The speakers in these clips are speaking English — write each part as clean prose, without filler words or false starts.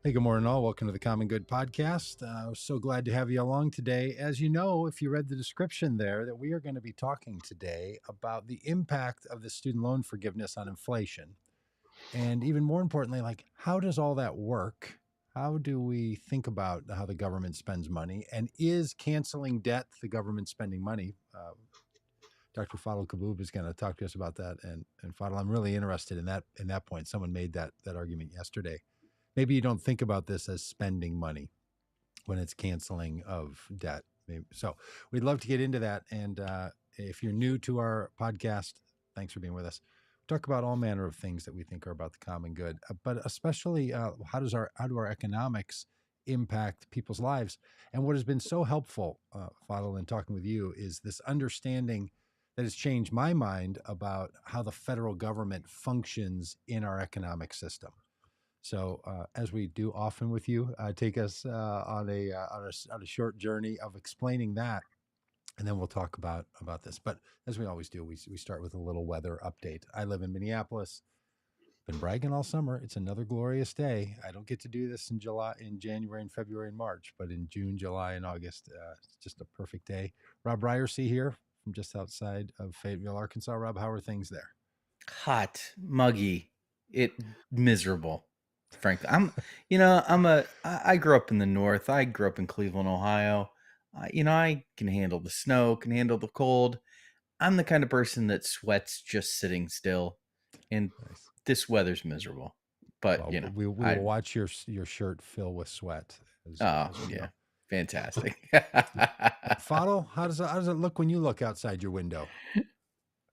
Hey, good morning, all. Welcome to the Common Good Podcast. So glad to have you along today. As you know, if you read the description there, that we are going to be talking today about the impact of the student loan forgiveness on inflation. And even more importantly, like, how does all that work? How do we think about how the government spends money? And is canceling debt the government spending money? Dr. Fadhel Kaboub is going to talk to us about that. And Fadhel, I'm really interested in that point. Someone made that argument yesterday. Maybe you don't think about this as spending money when it's canceling of debt. So we'd love to get into that. And if you're new to our podcast, thanks for being with us. We talk about all manner of things that we think are about the common good, but especially how do our economics impact people's lives? And what has been so helpful, Fadhel, in talking with you is this understanding that has changed my mind about how the federal government functions in our economic system. So, as we do often with you, take us on a short journey of explaining that, and then we'll talk about this. But as we always do, we start with a little weather update. I live in Minneapolis. Been bragging all summer. It's another glorious day. I don't get to do this in January, and February, and March, but in June, July, and August, it's just a perfect day. Rob Ryerson here from just outside of Fayetteville, Arkansas. Rob, how are things there? Hot, muggy, miserable. Frankly, I grew up in the North. I grew up in Cleveland, Ohio. I can handle the snow, can handle the cold. I'm the kind of person that sweats just sitting still, and Nice. this weather's miserable. But Well, we will watch your shirt fill with sweat. As you know. Fantastic. Fadhel, how does it look when you look outside your window?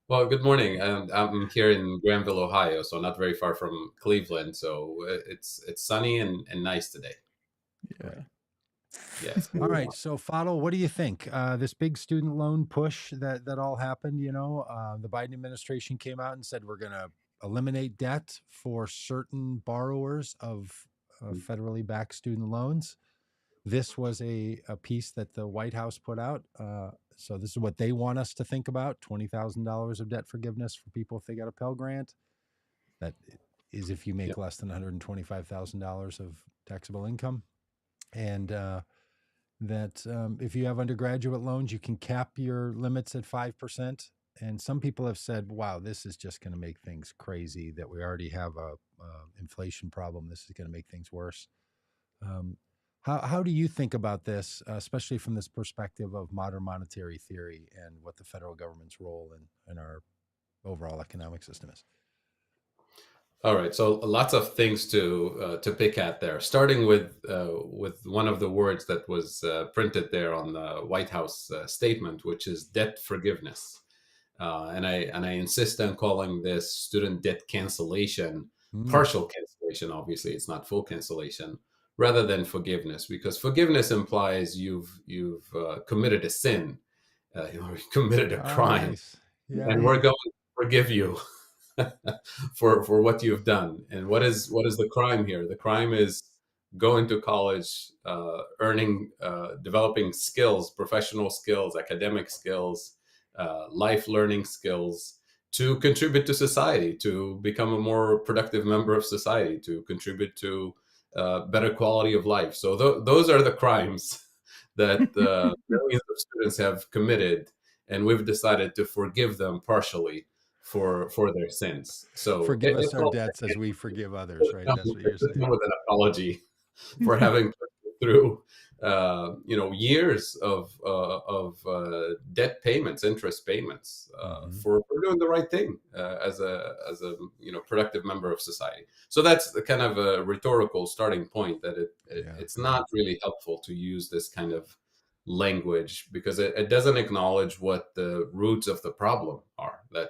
Well, good morning. I'm here in Granville, Ohio, so not very far from Cleveland. So it's sunny and nice today. Yeah. Yes. All right. So, Fadhel, what do you think? This big student loan push that all happened. The Biden administration came out and said we're going to eliminate debt for certain borrowers of federally backed student loans. This was a piece that the White House put out. So this is what they want us to think about: $20,000 of debt forgiveness for people if they got a Pell Grant. That is if you make less than $125,000 of taxable income, and that if you have undergraduate loans, you can cap your limits at 5%. And some people have said, "Wow, this is just going to make things crazy. That we already have a inflation problem. This is going to make things worse." How do you think about this, especially from this perspective of modern monetary theory and what the federal government's role in our overall economic system is? All right. So lots of things to pick at there. Starting with one of the words that was printed there on the White House statement, which is debt forgiveness. And I insist on calling this student debt cancellation, partial cancellation. Obviously, it's not full cancellation, rather than forgiveness, because forgiveness implies you've committed a sin, committed a crime, Nice. Yeah. and we're going to forgive you for what you've done. And what is the crime here? The crime is going to college, earning, developing skills, professional skills, academic skills, life learning skills to contribute to society, to become a more productive member of society, to contribute to better quality of life. So those are the crimes that millions of students have committed, and we've decided to forgive them partially for their sins. So Forgive us it's our all debts as we forgive others, right? That's what you're saying. with an apology for having put through years of debt payments, interest payments, for doing the right thing as a productive member of society. So that's the kind of a rhetorical starting point that it's not really helpful to use this kind of language, because it doesn't acknowledge what the roots of the problem are. That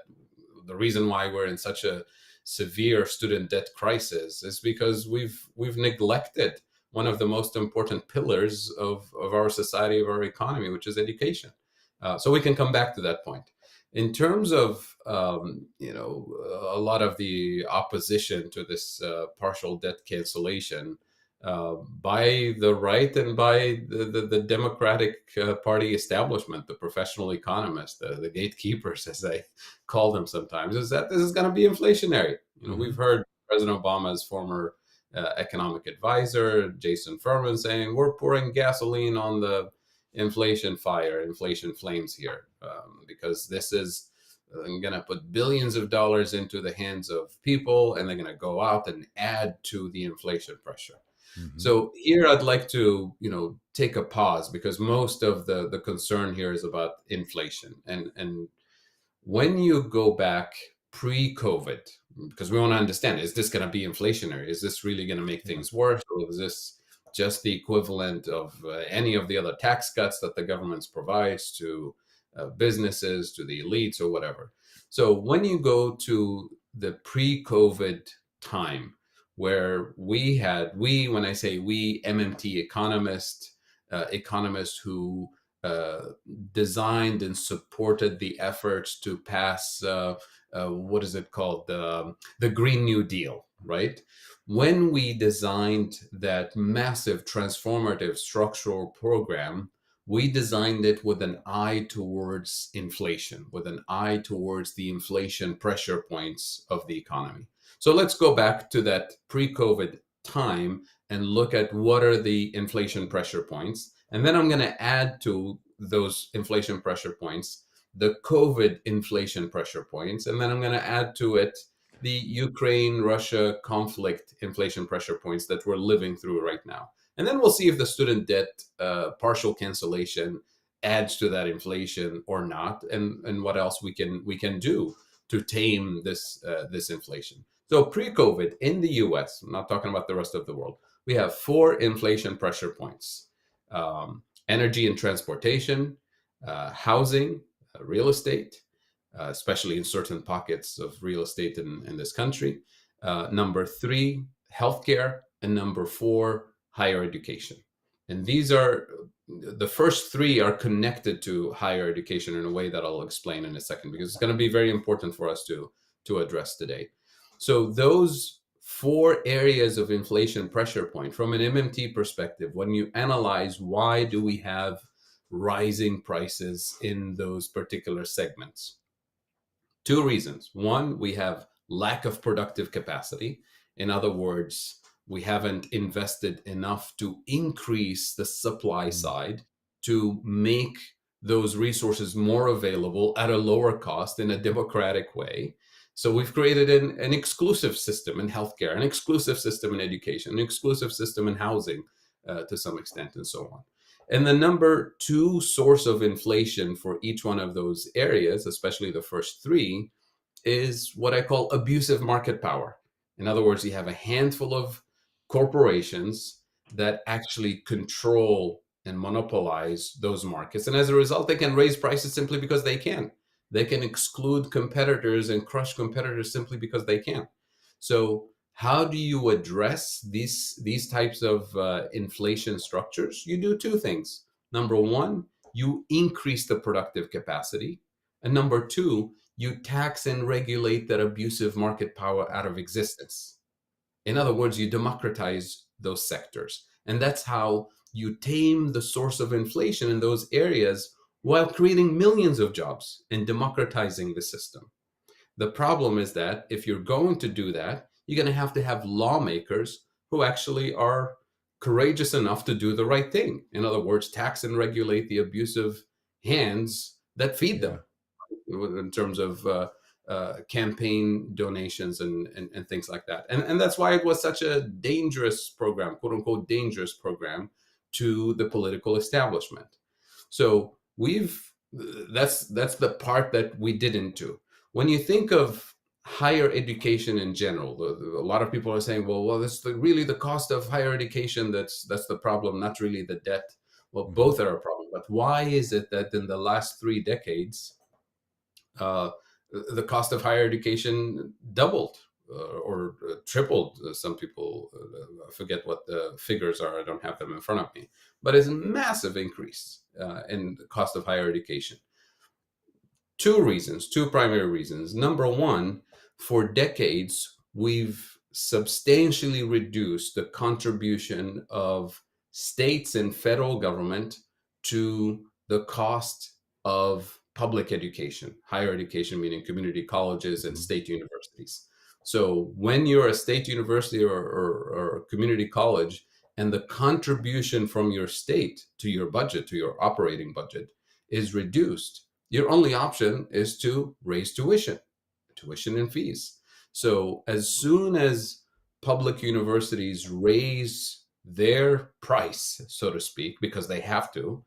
the reason why we're in such a severe student debt crisis is because we've neglected one of the most important pillars of our society, of our economy, which is education. So we can come back to that point. In terms of a lot of the opposition to this partial debt cancellation by the right and by the Democratic Party establishment, the professional economists, the gatekeepers, as I call them sometimes, is that this is going to be inflationary. We've heard President Obama's former economic advisor, Jason Furman, saying we're pouring gasoline on the inflation fire, inflation flames here, because this is going to put billions of dollars into the hands of people, and they're going to go out and add to the inflation pressure. Mm-hmm. So here I'd like to, take a pause, because most of the concern here is about inflation. And when you go back pre-COVID, because we want to understand, is this going to be inflationary? Is this really going to make things worse? Or is this just the equivalent of any of the other tax cuts that the government provides to businesses, to the elites, or whatever? So when you go to the pre-COVID time, where when I say we, MMT economists who designed and supported the efforts to pass what is it called, the Green New Deal, right? When we designed that massive transformative structural program, we designed it with an eye towards inflation, with an eye towards the inflation pressure points of the economy. So let's go back to that pre-COVID time and look at what are the inflation pressure points. And then I'm going to add to those inflation pressure points the COVID inflation pressure points. And then I'm going to add to it the Ukraine-Russia conflict inflation pressure points that we're living through right now. And then we'll see if the student debt partial cancellation adds to that inflation or not, and what else we can do to tame this inflation. So pre-COVID in the US, I'm not talking about the rest of the world, we have 4 inflation pressure points: energy and transportation, housing, real estate, especially in certain pockets of real estate in this country. Number 3, healthcare, and number 4, higher education. And these are the first 3 are connected to higher education in a way that I'll explain in a second, because it's going to be very important for us to address today. So those 4 areas of inflation pressure point from an MMT perspective, when you analyze why do we have rising prices in those particular segments, 2 reasons. 1, we have lack of productive capacity. In other words, we haven't invested enough to increase the supply side to make those resources more available at a lower cost in a democratic way. So we've created an exclusive system in healthcare, an exclusive system in education, an exclusive system in housing to some extent, and so on. And the number 2 source of inflation for each one of those areas, especially the first 3, is what I call abusive market power. In other words, you have a handful of corporations that actually control and monopolize those markets. And as a result, they can raise prices simply because they can. They can exclude competitors and crush competitors simply because they can. So how do you address these types of inflation structures? You do 2 things. Number 1, you increase the productive capacity. And number 2, you tax and regulate that abusive market power out of existence. In other words, you democratize those sectors. And that's how you tame the source of inflation in those areas while creating millions of jobs and democratizing the system. The problem is that if you're going to do that, you're going to have lawmakers who actually are courageous enough to do the right thing. In other words, tax and regulate the abusive hands that feed them, in terms of campaign donations and things like that. And that's why it was such a dangerous program, quote unquote, dangerous program to the political establishment. So that's the part that we didn't do. When you think of higher education in general, a lot of people are saying, well, that's really the cost of higher education that's the problem, not really the debt. Well, both are a problem. But why is it that in the last 3 decades, the cost of higher education doubled or tripled? Some people forget what the figures are. I don't have them in front of me. But it's a massive increase in the cost of higher education. 2 primary reasons. Number 1, for decades, we've substantially reduced the contribution of states and federal government to the cost of public education, higher education, meaning community colleges and state universities. So when you're a state university or community college, and the contribution from your state to your budget, to your operating budget, is reduced, your only option is to raise tuition and fees. So as soon as public universities raise their price, so to speak, because they have to,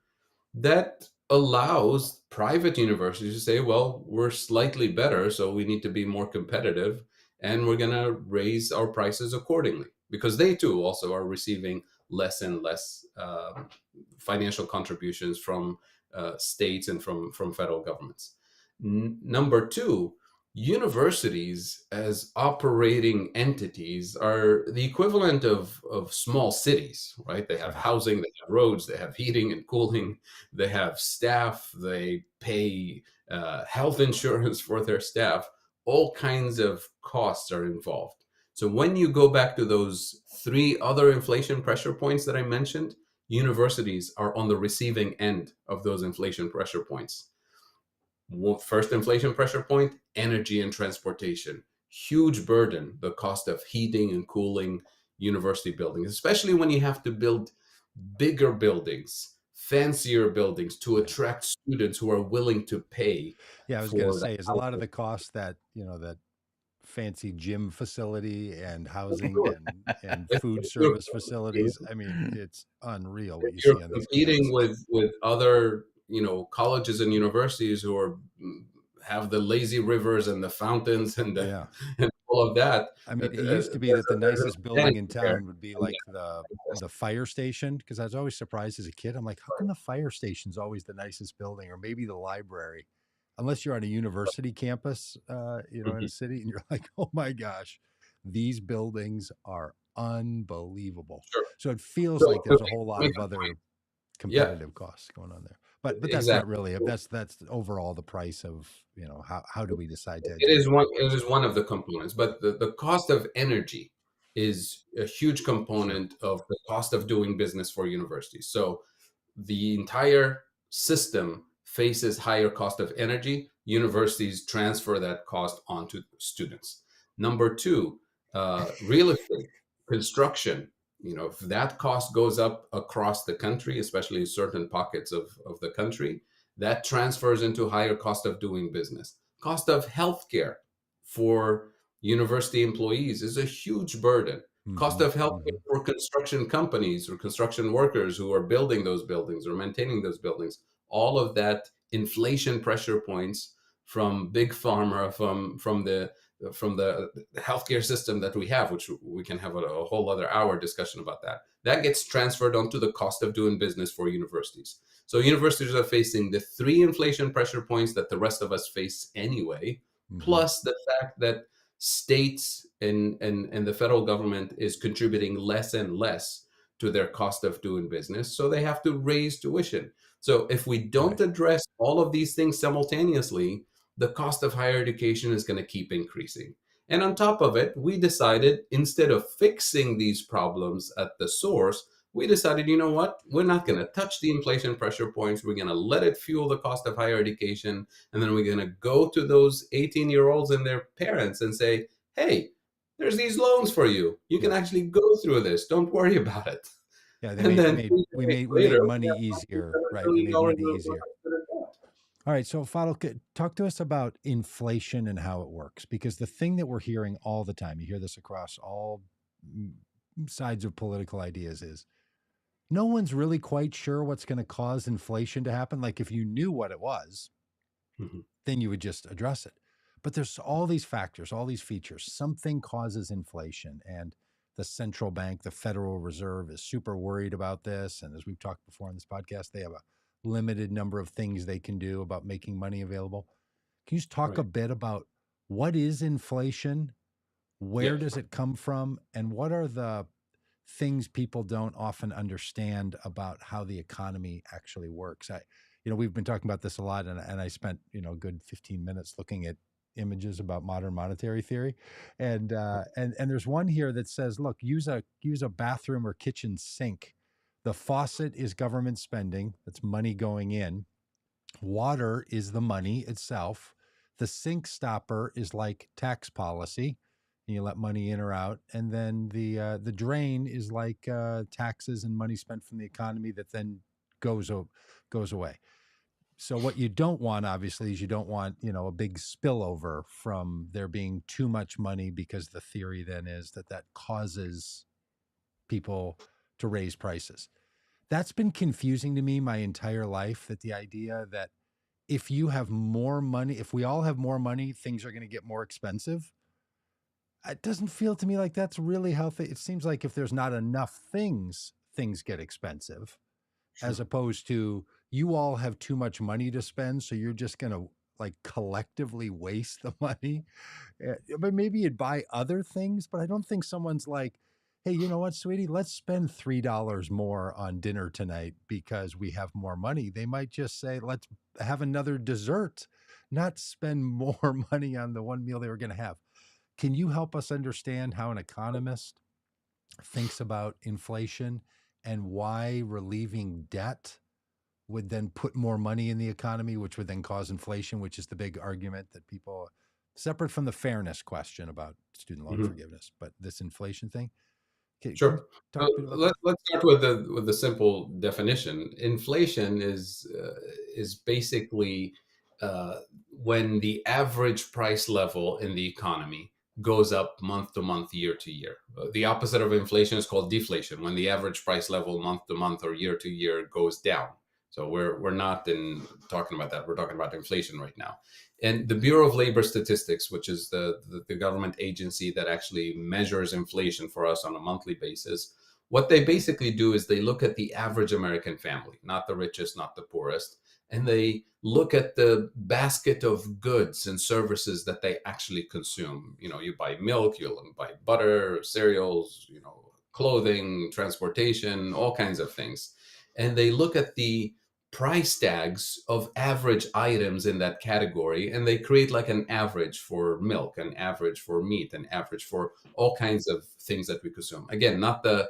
that allows private universities to say, well, we're slightly better, so we need to be more competitive, and we're going to raise our prices accordingly, because they too also are receiving less and less financial contributions from states and from federal governments. Number two, universities as operating entities are the equivalent of small cities, right? They have Right. housing, they have roads, they have heating and cooling, they have staff, they pay health insurance for their staff. All kinds of costs are involved. So when you go back to those three other inflation pressure points that I mentioned, universities are on the receiving end of those inflation pressure points. First inflation pressure point, energy and transportation. Huge burden, the cost of heating and cooling university buildings, especially when you have to build bigger buildings, fancier buildings to Yeah. attract students who are willing to pay Yeah, I was going to for the say, is a lot of housing. the cost that, that fancy gym facility and housing Sure. and If, food if you're service facilities. I mean, it's unreal what if you you're see on these competing campuses. with other colleges and universities who are have the lazy rivers and the fountains and the Yeah. and all of that, I mean, it used to be there's that the there's an nicest building advantage in there. town would be And like the fire station, because I was always surprised as a kid. I'm like, how come the fire station's always the nicest building, or maybe the library, unless you're on a university campus, in a Mhm. city, and you're like, oh my gosh, these buildings are unbelievable. Sure. So it feels So like there's a whole lot make of a other yeah, competitive costs going on there. But that's not exactly. really, that's overall the price of, how do we decide to It is educate one people? it is one of the components, but the cost of energy is a huge Sure. component of the cost of doing business for universities. So the entire system faces higher cost of energy. Universities transfer that cost onto students. Number two, real estate, construction. If that cost goes up across the country, especially in certain pockets of the country, that transfers into higher cost of doing business. Cost of healthcare for university employees is a huge burden. Cost Hmm. of healthcare Hmm. for construction companies or construction workers who are building those buildings or maintaining those buildings. All of that inflation pressure points from big pharma, from the healthcare system that we have, which we can have a whole other hour discussion about that. That gets transferred onto the cost of doing business for universities. So universities are facing the three inflation pressure points that the rest of us face anyway, Hmm. plus the fact that states and the federal government is contributing less and less to their cost of doing business. So they have to raise tuition. So if we don't Right. address all of these things simultaneously, the cost of higher education is going to keep increasing. And on top of it, we decided instead of fixing these problems at the source, we decided, you know what? We're not going to touch the inflation pressure points. We're going to let it fuel the cost of higher education. And then we're going to go to those 18-year-olds and their parents and say, hey, there's these loans for you. You can Yeah. actually go through this. Don't worry about it. Yeah, they And made then made 3 we decades made we later, made we money have easier, $27 right? We billion made money worth easier. of student debt. All right, so Fadl, talk to us about inflation and how it works, because the thing that we're hearing all the time, you hear this across all mm, sides of political ideas, is no one's really quite sure what's going to cause inflation to happen. Like if you knew what it was, Mhm. then you would just address it. But there's all these factors, all these features. Something causes inflation, and the central bank, the Federal Reserve, is super worried about this. And as we've talked before on this podcast, they have a limited number of things they can do about making money available. Can you just talk a Right. bit about what is inflation? Yeah. Where does it come from? And what are the things people don't often understand about how the economy actually works? We've been talking about this a lot, and I spent, a good 15 minutes looking at images about modern monetary theory. And there's one here that says, look, use a bathroom or kitchen sink. The faucet is government spending, that's money going in. Water is the money itself. The sink stopper is like tax policy. and you let money in or out, and then the drain is like taxes and money spent from the economy that then goes away. So what you don't want, obviously, is you don't want, a big spillover from there being too much money, because the theory then is that that causes people to raise prices. That's been confusing to me my entire life, that the idea that if you have more money, if we all have more money, things are going to get more expensive. It doesn't feel to me like that's really how it seems like if there's not enough things, things get expensive, as Sure. opposed to you all have too much money to spend. So you're just going to like collectively waste the money. But maybe you'd buy other things, but I don't think someone's like, hey, you know what, sweetie, let's spend $3 more on dinner tonight because we have more money. They might just say, let's have another dessert, not spend more money on the one meal they were going to have. Can you help us understand how an economist thinks about inflation and why relieving debt would then put more money in the economy, which would then cause inflation, which is the big argument that people, separate from the fairness question about student loan Mhm. forgiveness, but this inflation thing. Can you Sure. talk a bit about that? Let's start with the simple definition. Inflation is basically when the average price level in the economy goes up month to month, year to year. The opposite of inflation is called deflation, when the average price level month to month or year to year goes down. So we're not talking about that. We're talking about inflation right now. And the Bureau of Labor Statistics, which is the government agency that actually measures inflation for us on a monthly basis, what they basically do is they look at the average American family, not the richest, not the poorest, and they look at the basket of goods and services that they actually consume. You buy milk, you buy butter, cereals, clothing, transportation, all kinds of things. And they look at the price tags of average items in that category, and they create like an average for milk, an average for meat, an average for all kinds of things that we consume. Again, not the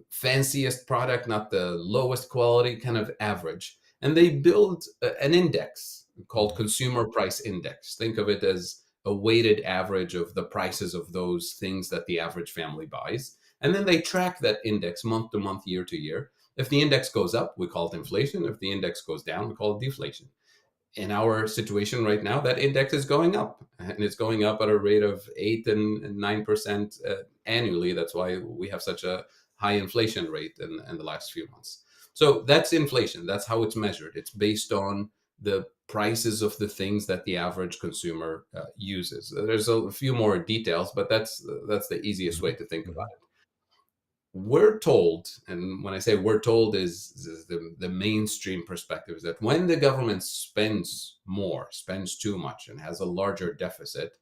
fanciest product, not the lowest quality, kind of average. And they build an index called Mhm. consumer price index. Think of it as a weighted average of the prices of those things that the average family buys. And then they track that index month to month, year to year. If the index goes up, we call it inflation. If the index goes down, we call it deflation. In our situation right now, that index is going up, and it's going up at a rate of 8 and 9% annually. That's why we have such a high inflation rate in the last few months. So that's inflation. That's how it's measured. It's based on the prices of the things that the average consumer uses. There's a few more details, but that's the easiest way Mhm. to think about Mhm. it. We're told, and when I say we're told, is the mainstream perspective, is that when the government spends more, spends too much, and has a larger deficit,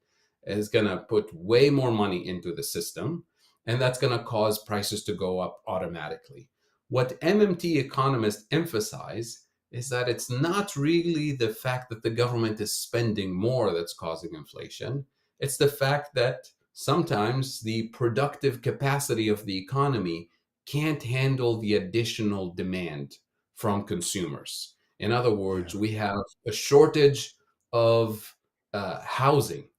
is going to put way more money into the system, and that's going to cause prices to go up automatically. What MMT economists emphasize is that it's not really the fact that the government is spending more that's causing inflation. It's the fact that sometimes the productive capacity of the economy can't handle the additional demand from consumers. In other words, Yeah. we have a shortage of housing,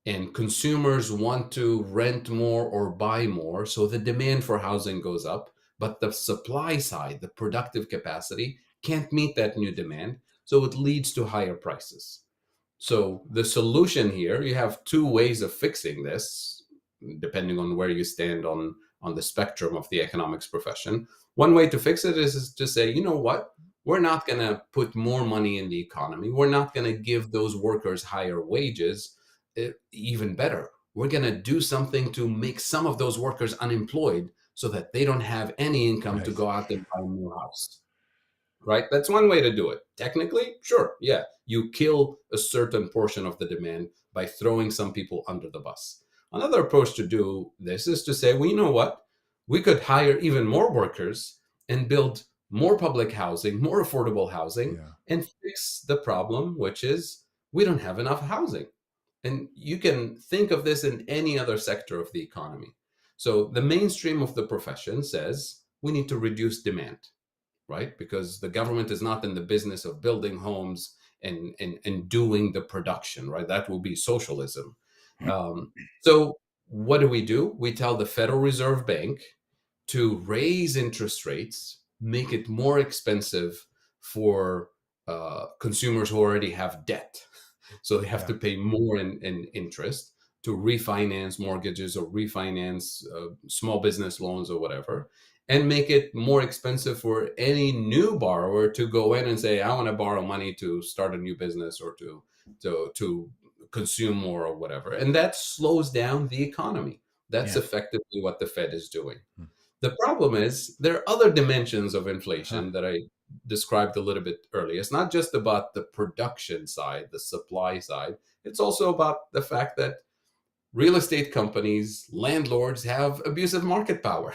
and consumers want to rent more or buy more. So the demand for housing goes up, but the supply side, the productive capacity, can't meet that new demand. So it leads to higher prices. So the solution here, you have two ways of fixing this, depending on where you stand on the spectrum of the economics profession. One way to fix it is to say, you know what? We're not going to put more money in the economy. We're not going to give those workers higher wages. Even better, we're going to do something to make some of those workers unemployed so that they don't have any income to Right. go out and buy a new house. Right? That's one way to do it. Technically, sure, yeah, you kill a certain portion of the demand by throwing some people under the bus. Another approach to do this is to say, well, you know what? We could hire even more workers and build more public housing, more affordable housing, Yeah. and fix the problem, which is we don't have enough housing. And you can think of this in any other sector of the economy. So the mainstream of the profession says we need to reduce demand, right? Because the government is not in the business of building homes and doing the production, right? That will be socialism. So what do? We tell the Federal Reserve Bank to raise interest rates, make it more expensive for consumers who already have debt. So they have Yeah. to pay more in interest to refinance mortgages or refinance small business loans or whatever, and make it more expensive for any new borrower to go in and say, I want to borrow money to start a new business or to consume more or whatever. And that slows down the economy. That's Yeah. effectively what the Fed is doing. Hmm. The problem is there are other dimensions of Huh. inflation that I described a little bit earlier. It's not just about the production side, the supply side. It's also about the fact that real estate companies, landlords have abusive market power.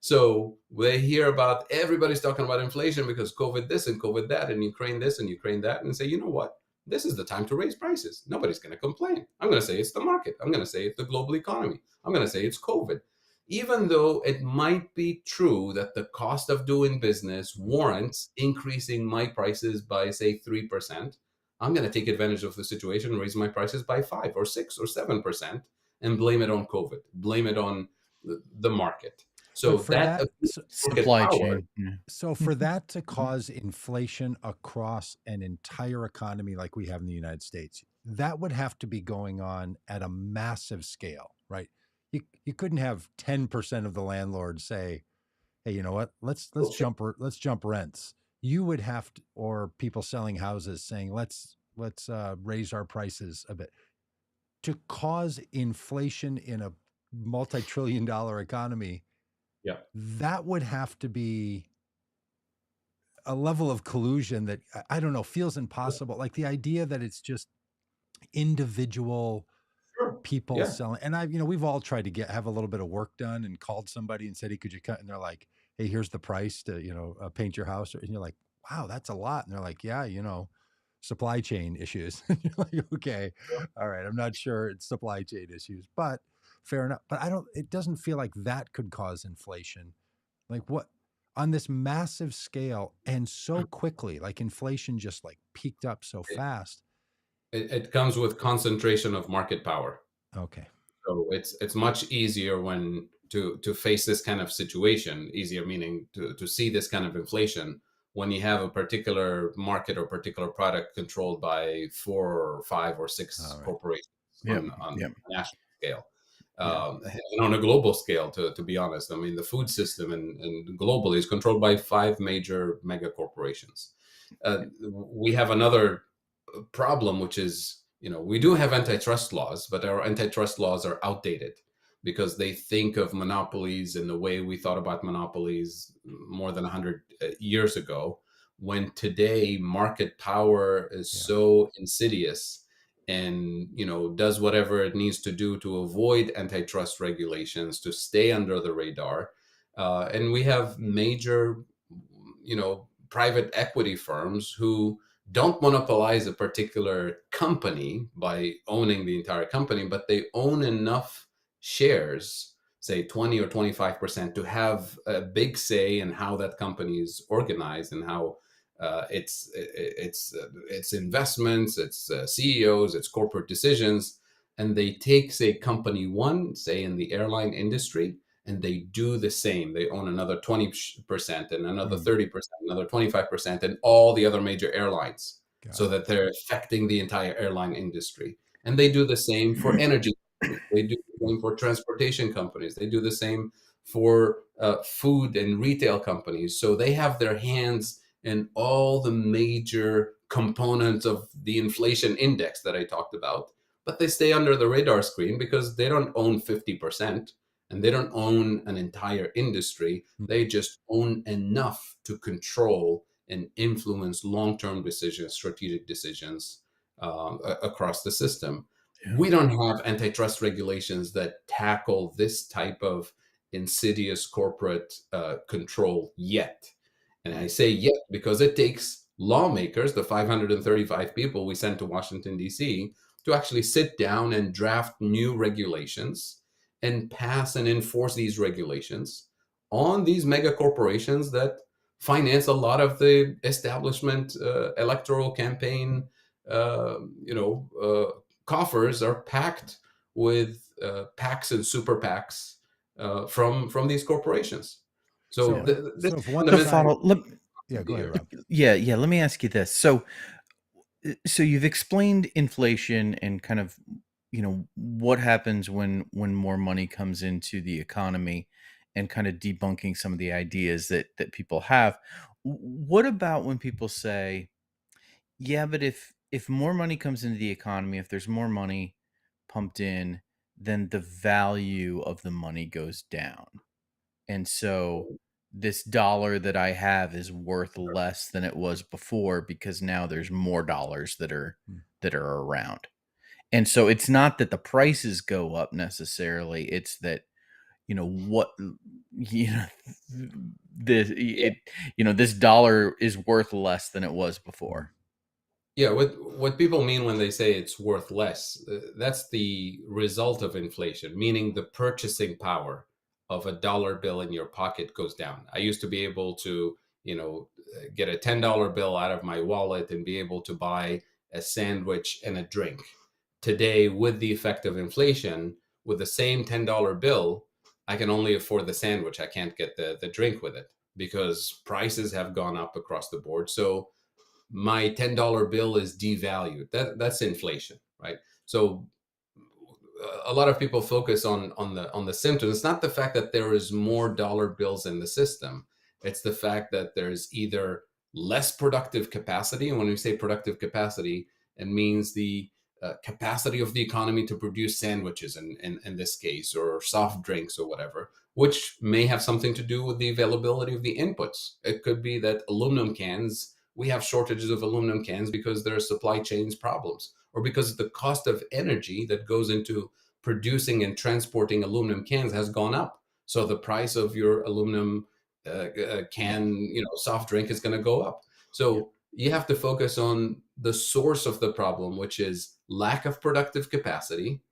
So they hear about everybody's talking about inflation because COVID this and COVID that and Ukraine this and Ukraine that, and say, you know what? This is the time to raise prices. Nobody's going to complain. I'm going to say it's the market. I'm going to say it's the global economy. I'm going to say it's COVID. Even though it might be true that the cost of doing business warrants increasing my prices by, say, 3%, I'm going to take advantage of the situation and raise my prices by 5 or 6 or 7% and blame it on COVID, blame it on the market. But So for that that, abuse so, of market Supply power, chain. Yeah. so for that to cause inflation across an entire economy like we have in the United States, that would have to be going on at a massive scale, right? You couldn't have 10% of the landlords say, "Hey, you know what? oh, sure, Let's jump rents." You would have to, or people selling houses saying, "Let's raise our prices a bit." To cause inflation in a multi-trillion-dollar economy, yeah, that would have to be a level of collusion that I don't know, feels impossible. Like the idea that it's just individual sure, people yeah, selling. And we've all tried to have a little bit of work done and called somebody and said, "Hey, could you cut?" And they're like, "Hey, here's the price to, paint your house." And you're like, "Wow, that's a lot." And they're like, "Yeah, supply chain issues." And you're like, "Okay, all right. I'm not sure it's supply chain issues, but fair enough." But it doesn't feel like that could cause inflation. Like what on this massive scale and so quickly, like inflation just like peaked up so it, fast. it comes with concentration of market power. Okay. So it's much easier when to face this kind of situation, easier meaning to see this kind of inflation when you have a particular market or particular product controlled by 4 or 5 or 6 All right. corporations Yep. on Yep. a national scale. Yeah. And on a global scale, to be honest, I mean, the food system and globally is controlled by 5 major mega corporations. We have another problem, which is, we do have antitrust laws, but our antitrust laws are outdated because they think of monopolies in the way we thought about monopolies more than 100 years ago, when today market power is Yeah. so insidious and does whatever it needs to do to avoid antitrust regulations, to stay under the radar. And we have major private equity firms who don't monopolize a particular company by owning the entire company, but they own enough shares, say 20 or 25%, to have a big say in how that company is organized and how its investments, its CEOs, its corporate decisions. And they take, say, company one, say in the airline industry, and they do the same. They own another 20% and another Mm, 30%, another 25%, and all the other major airlines, got so it. that they're affecting the entire airline industry. And they do the same for energy companies. They do the same for transportation companies. They do the same for food and retail companies. So they have their hands in all the major components of the inflation index that I talked about. But they stay under the radar screen because they don't own 50% and they don't own an entire industry. Mm, They just own enough to control and influence long-term decisions, strategic decisions across the system. Yeah. We don't have antitrust regulations that tackle this type of insidious corporate control yet. And I say yet because it takes lawmakers, the 535 people we sent to Washington, D.C., to actually sit down and draft new regulations and pass and enforce these regulations on these mega corporations that finance a lot of the establishment electoral campaign. Uh, you know, uh, Coffers are packed with PACs and super PACs from these corporations. So So, this so if is one So, side, fundamental. Fadl, yeah, go ahead, Rob. yeah. Let me ask you this. So you've explained inflation and kind of, what happens when more money comes into the economy, and kind of debunking some of the ideas that people have. What about when people say, yeah, but if more money comes into the economy, if there's more money pumped in, then the value of the money goes down. And so this dollar that I have is worth less than it was before because now there's more dollars Hmm. that are around. And so it's not that the prices go up necessarily, it's that, what you know this Yeah. it this dollar is worth less than it was Hmm. before. Yeah, what people mean when they say it's worth less, that's the result of inflation, meaning the purchasing power of a dollar bill in your pocket goes down. I used to be able to, get a $10 bill out of my wallet and be able to buy a sandwich and a drink. Today, with the effect of inflation, with the same $10 bill, I can only afford the sandwich. I can't get the drink with it because prices have gone up across the board. So my $10 bill is devalued. That's inflation, right? So a lot of people focus on the symptoms. It's not the fact that there is more dollar bills in the system. It's the fact that there's either less productive capacity, and when we say productive capacity, it means the capacity of the economy to produce sandwiches in this case, or soft drinks or whatever, which may have something to do with the availability of the inputs. It could be that aluminum cans, we have shortages of aluminum cans because there are supply chains problems, or because the cost of energy that goes into producing and transporting aluminum cans has gone up. So the price of your aluminum can, soft drink is going to go up. Yeah. So you have to focus on the source of the problem, which is lack of productive capacity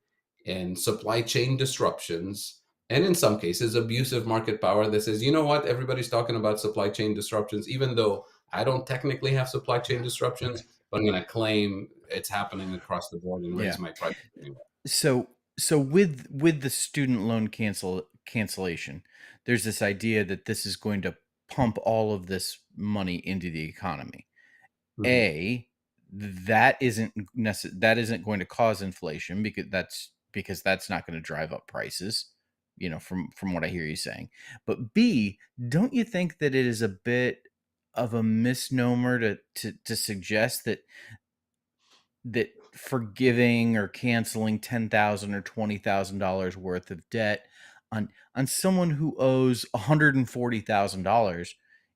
and supply chain disruptions. And in some cases, abusive market power that says, you know what, everybody's talking about supply chain disruptions, even though I don't technically have supply chain disruptions, but I'm going to claim it's happening across the board and Yeah. raise my price anyway. So with the student loan cancellation, there's this idea that this is going to pump all of this money into the economy. Mhm. A, that isn't going to cause inflation, because that's not going to drive up prices, from what I hear you saying. But B, don't you think that it is a bit of a misnomer to suggest that forgiving or canceling 10,000 or $20,000 worth of debt on someone who owes $140,000,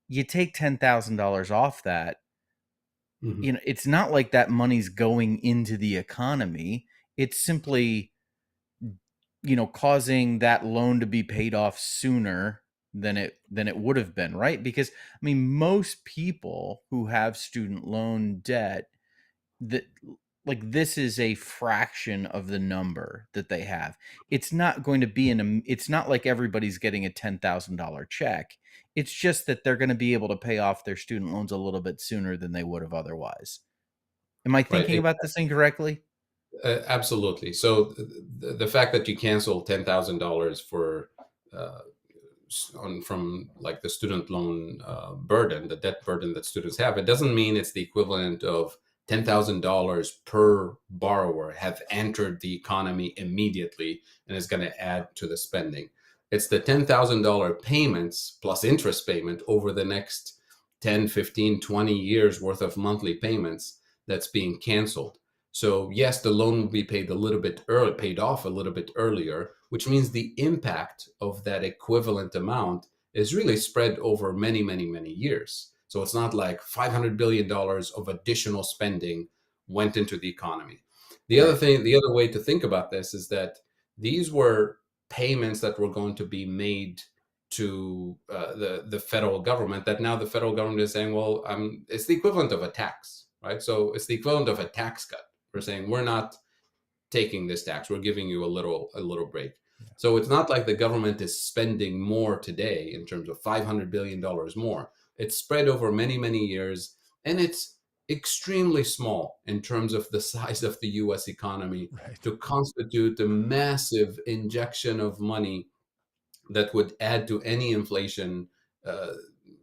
you take $10,000 off that, Mhm. it's not like that money's going into the economy. It's simply, causing that loan to be paid off sooner than it would have been, right? Because I mean, most people who have student loan debt, that like, this is a fraction of the number that they have. It's not going to be it's not like everybody's getting a $10,000 check. It's just that they're going to be able to pay off their student loans a little bit sooner than they would have otherwise. Am I thinking Right. about this incorrectly? Absolutely. So the fact that you cancel $10,000 for uh, from like the student loan burden, the debt burden that students have, it doesn't mean it's the equivalent of $10,000 per borrower have entered the economy immediately and is going to add to the spending. It's the $10,000 payments plus interest payment over the next 10, 15, 20 years worth of monthly payments that's being canceled. So yes, the loan will be paid a little bit early, paid off a little bit earlier, which means the impact of that equivalent amount is really spread over many, many, many years. So it's not like $500 billion of additional spending went into the economy. Right. The other way to think about this is that these were payments that were going to be made to the federal government, that now the federal government is saying, well, it's the equivalent of a tax, right? So it's the equivalent of a tax cut. We're saying we're not taking this tax. We're giving you a little break. Yeah. So it's not like the government is spending more today in terms of $500 billion more. It's spread over many, many years, and extremely small in terms of the size of the US economy Right. to constitute a massive injection of money that would add to any inflation uh,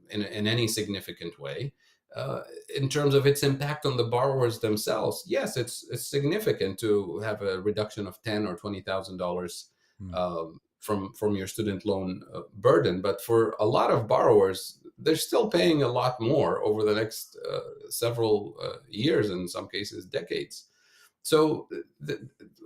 in any significant way. Uh, in terms of its impact on the borrowers themselves, yes, it's significant to have a reduction of $10,000 or $20,000 Mm. from your student loan burden. But for a lot of borrowers, they're still paying a lot more over the next several years, in some cases decades. So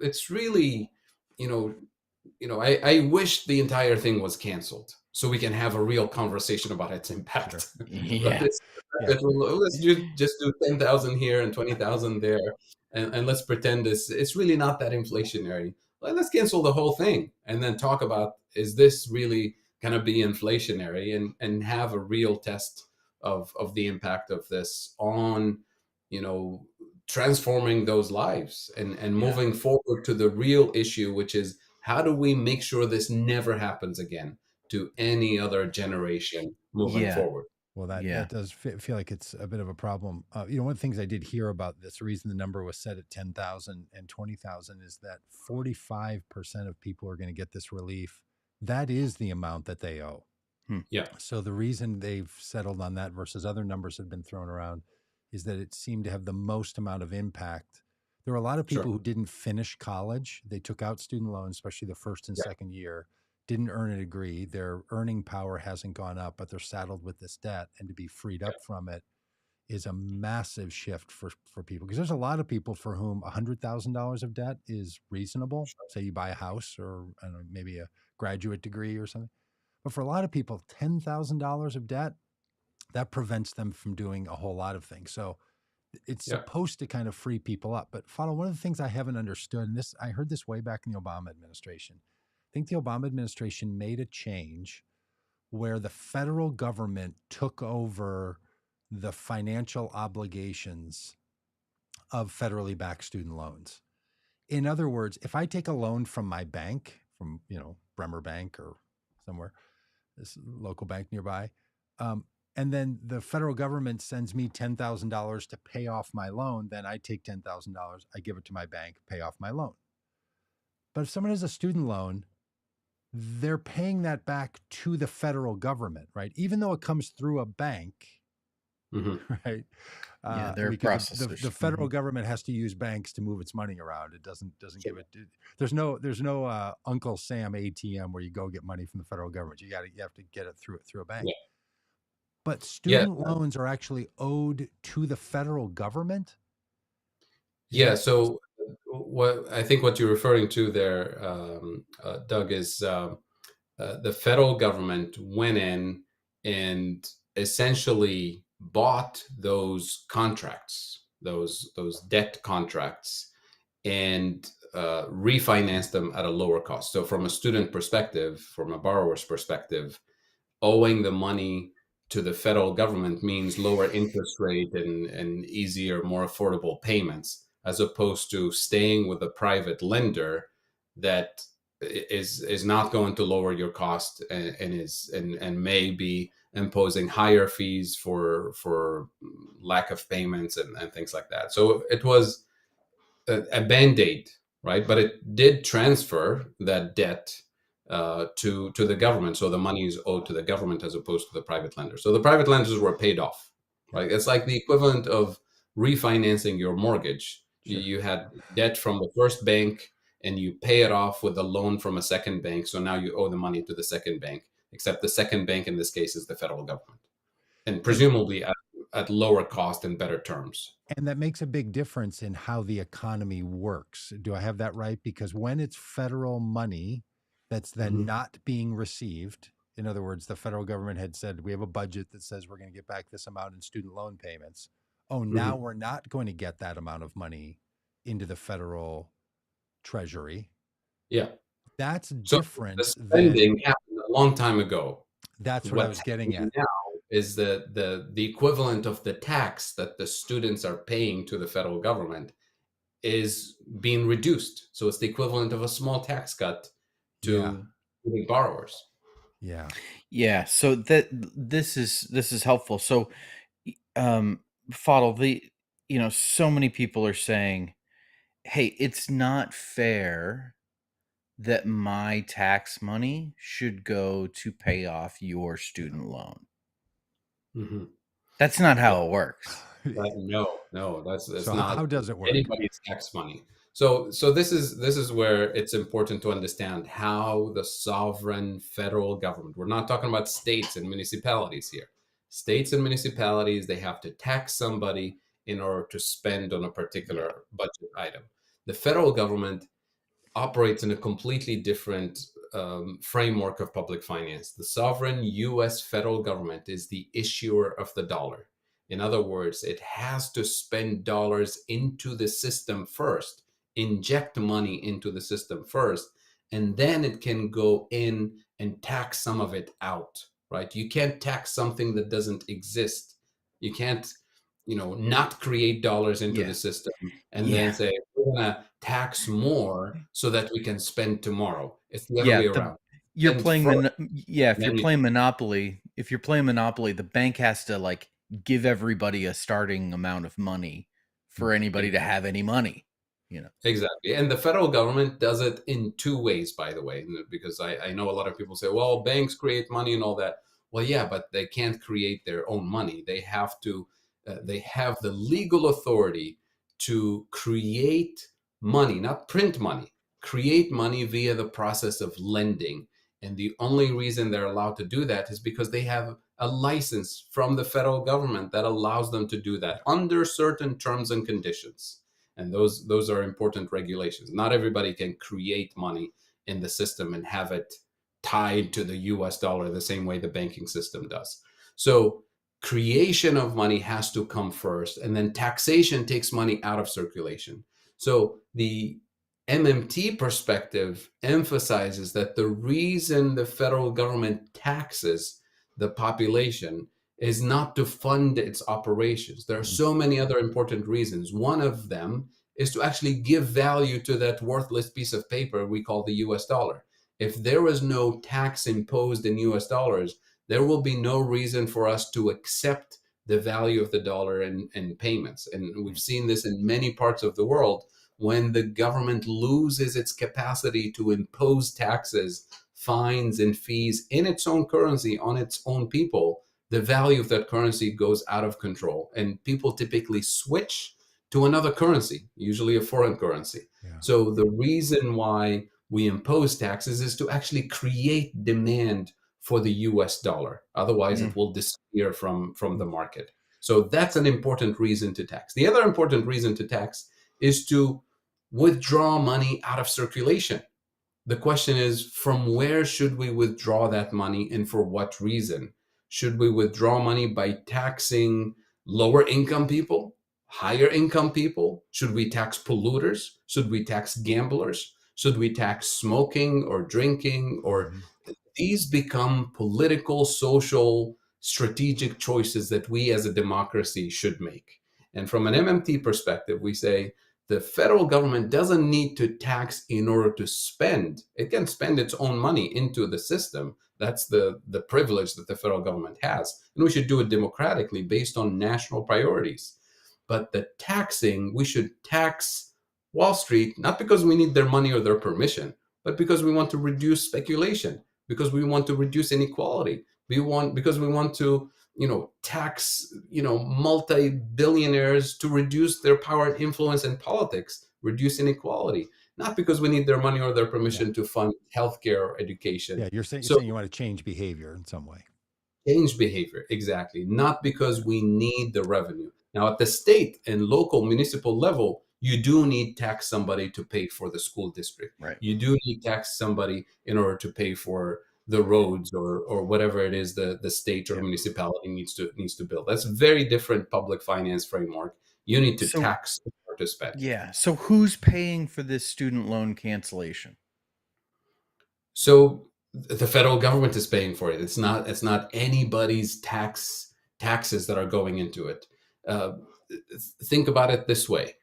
it's really, you know, I wish the entire thing was canceled so we can have a real conversation about its Sure. impact. But Yeah. it's Yeah. that let's just do 10,000 here and 20,000 there, and let's pretend it's really not that inflationary. Let's cancel the whole thing and then talk about, is this really going to be inflationary, and have a real test of the impact of this on, you know, transforming those lives, and Yeah. moving forward to the real issue, which is, how do we make sure this never happens again to any other generation moving Yeah. forward? Well, that Yeah. does feel like it's a bit of a problem. One of the things I did hear about this, the reason the number was set at 10,000 and 20,000 is that 45% of people are going to get this relief. That is the amount that they owe. Hmm. Yeah, So the reason they've settled on that versus other numbers that have been thrown around is that it seemed to have the most amount of impact. There were a lot of sure. people who didn't finish college. They took out student loans, especially the first and Yeah, second year, didn't earn a degree. Their earning power hasn't gone up, but they're saddled with this debt. And to be freed yeah, up from it is a massive shift for people. Because there's a lot of people for whom $100,000 of debt is reasonable. sure. Say you buy a house, or I don't know, maybe a graduate degree or something. But for a lot of people, $10,000 of debt, that prevents them from doing a whole lot of things. So it's Yeah. supposed to kind of free people up. But Fadhel, one of the things I haven't understood, and this I heard this way back in the Obama administration. I think the Obama administration made a change where the federal government took over the financial obligations of federally backed student loans. In other words, if I take a loan from my bank, from Bremer Bank or somewhere, this local bank nearby. And then the federal government sends me $10,000 to pay off my loan. Then I take $10,000, I give it to my bank, pay off my loan. But if someone has a student loan, they're paying that back to the federal government, right? Even though it comes through a bank, Hmm. right? Yeah. They're Because the processors. federal government has to use banks to move its money around. It doesn't Sure. give it. There's no Uncle Sam ATM where you go get money from the federal government. You have to get it through a bank. Yeah. But Yeah. student loans are actually owed to the federal government. Is Yeah. that So, what I think what you're referring to there, Doug, is the federal government went in and essentially bought those contracts, those debt contracts, and refinance them at a lower cost. So, from a student perspective, from a borrower's perspective, owing the money to the federal government means lower interest rate and easier, more affordable payments, as opposed to staying with a private lender that is not going to lower your cost, and may be imposing higher fees for lack of payments, and things like that. So it was a band-aid, right? But it did transfer that debt to the government, so the money is owed to the government as opposed to the private lenders. So the private lenders were paid off, yeah, right? It's like the equivalent of refinancing your mortgage. sure. You had debt from the first bank, and you pay it off with a loan from a second bank. So now you owe the money to the second bank, except the second bank in this case is the federal government, and And presumably at lower cost and better terms. and that makes a big difference in how the economy works. Do I have that right? Because when it's federal money that's then Mhm. not being received, in other words, the federal government had said, we have a budget that says we're going to get back this amount in student loan payments. Oh, now Mhm. we're not going to get that amount of money into the federal treasury. Yeah. That's So the different than spending happened a long time ago. that's what I What's was getting happening at. now is the equivalent of the tax that the students are paying to the federal government is being reduced. So it's the equivalent of a small tax cut Yeah. to the borrowers. Yeah. Yeah. So this is helpful. So, um, Fadl, so many people are saying, hey, it's not fair that my tax money should go to pay off your student loan. Hmm. That's not Yeah. how it works. No, that's So not how does it work? anybody's tax money. So this is where it's important to understand how the sovereign federal government. We're not talking about states and municipalities here. States and municipalities, they have to tax somebody in order to spend on a Yeah. particular budget item. The federal government operates in a completely different framework of public finance. The sovereign US federal government is the issuer of the dollar. In other words, it has to spend dollars into the system first, inject money into the system first, and then it can go in and tax some of it out, right? You can't tax something that doesn't exist. You can't, not create dollars into Yeah. the system and Yeah. then say, we're going to tax more so that we can spend tomorrow. It's the other Yeah. way The around. you're And playing first, yeah, if you're then you playing Monopoly, the bank has to like give everybody a starting amount of money for anybody to have any money. exactly. And the federal government does it in two ways, by the way, because I know a lot of people say, well, banks create money and all that. Well, yeah, but they can't create their own money. They have the legal authority to create money, not print money, create money via the process of lending. And the only reason they're allowed to do that is because they have a license from the federal government that allows them to do that under certain terms and conditions, and those are important regulations. Not everybody can create money in the system and have it tied to the US dollar the same way the banking system does. So creation of money has to come first, and then taxation takes money out of circulation. So the MMT perspective emphasizes that the reason the federal government taxes the population is not to fund its operations. There are Mhm. so many other important reasons. One of them is to actually give value to that worthless piece of paper we call the US dollar. If there is no tax imposed in US dollars, there will be no reason for us to accept the value of the dollar and payments. And we've seen this in many parts of the world. When the government loses its capacity to impose taxes, fines, and fees in its own currency on its own people, the value of that currency goes out of control. And people typically switch to another currency, usually a foreign currency. Yeah. So the reason why we impose taxes is to actually create demand for the US dollar. Otherwise, Mm. it will disappear from the market. So that's an important reason to tax. The other important reason to tax is to withdraw money out of circulation. The question is, from where should we withdraw that money and for what reason? Should we withdraw money by taxing lower income people, higher income people? Should we tax polluters? Should we tax gamblers? Should we tax smoking or drinking? Or Mhm. these become political, social, strategic choices that we as a democracy should make. And from an MMT perspective, we say the federal government doesn't need to tax in order to spend. It can spend its own money into the system. That's the privilege that the federal government has. And we should do it democratically based on national priorities. But the taxing, we should tax Wall Street, not because we need their money or their permission, but because we want to reduce speculation, because we want to reduce inequality. Because we want to, tax, multi-billionaires to reduce their power and influence in politics, reduce inequality, not because we need their money or their Yeah. permission to fund healthcare or education. Yeah. You're So saying you want to change behavior in some way. change behavior, exactly, not because we need the revenue. Now, at the state and local municipal level, you do need tax somebody to pay for the school district. Right. You do need tax somebody in order to pay for the roads or whatever it is the state or Yeah. municipality needs to build. That's a very different public finance framework. You need to So tax in order to spend. yeah. So who's paying for this student loan cancellation? So the federal government is paying for it. It's not anybody's taxes that are going into it. Uh, think about it this way: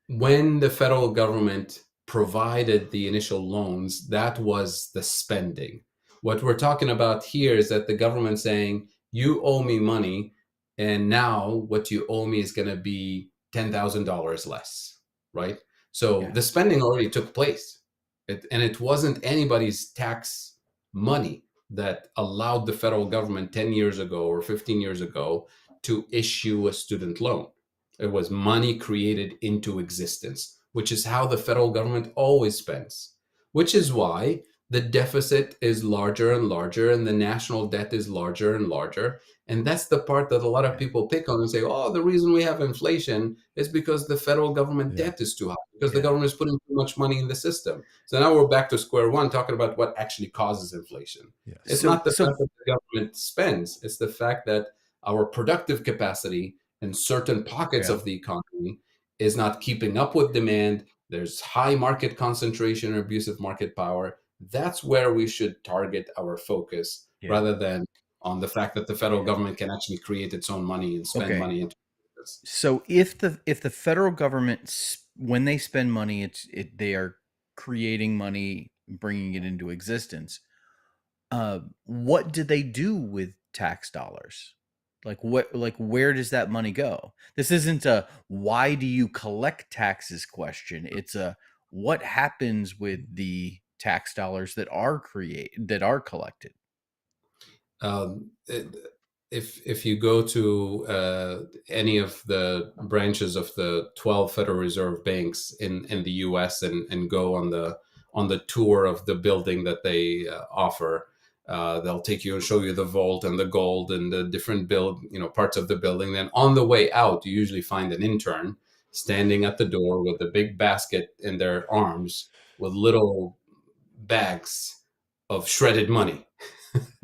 when the federal government provided the initial loans, that was the spending. What we're talking about here is that the government saying, you owe me money, and now what you owe me is going to be $10,000 less, right? So Yeah. the spending already took place. And it wasn't anybody's tax money that allowed the federal government 10 years ago or 15 years ago to issue a student loan. It was money created into existence, which is how the federal government always spends, which is why the deficit is larger and larger and the national debt is larger and larger. And that's the part that a lot of Yeah. people pick on and say, oh, the reason we have inflation is because the federal government Yeah. debt is too high, because the Yeah. government is putting too much money in the system. So now we're back to square one, talking about what actually causes inflation. Yeah. It's So not the so fact that the government spends, it's the fact that our productive capacity in certain pockets yeah. of the economy is not keeping up with demand. There's high market concentration or abusive market power. That's where we should target our focus Yeah. rather than on the fact that the federal Yeah. government can actually create its own money and spend Okay. money into this. So if the federal government when they spend money, they are creating money, bringing it into existence. What do they do with tax dollars? Like where does that money go? This isn't a why do you collect taxes question. It's a what happens with the tax dollars that are collected. Um, it- if you go to any of the branches of the 12 Federal Reserve banks in the U.S. and go on the tour of the building that they offer, they'll take you and show you the vault and the gold and the different parts of the building. Then on the way out, you usually find an intern standing at the door with a big basket in their arms with little bags of shredded money,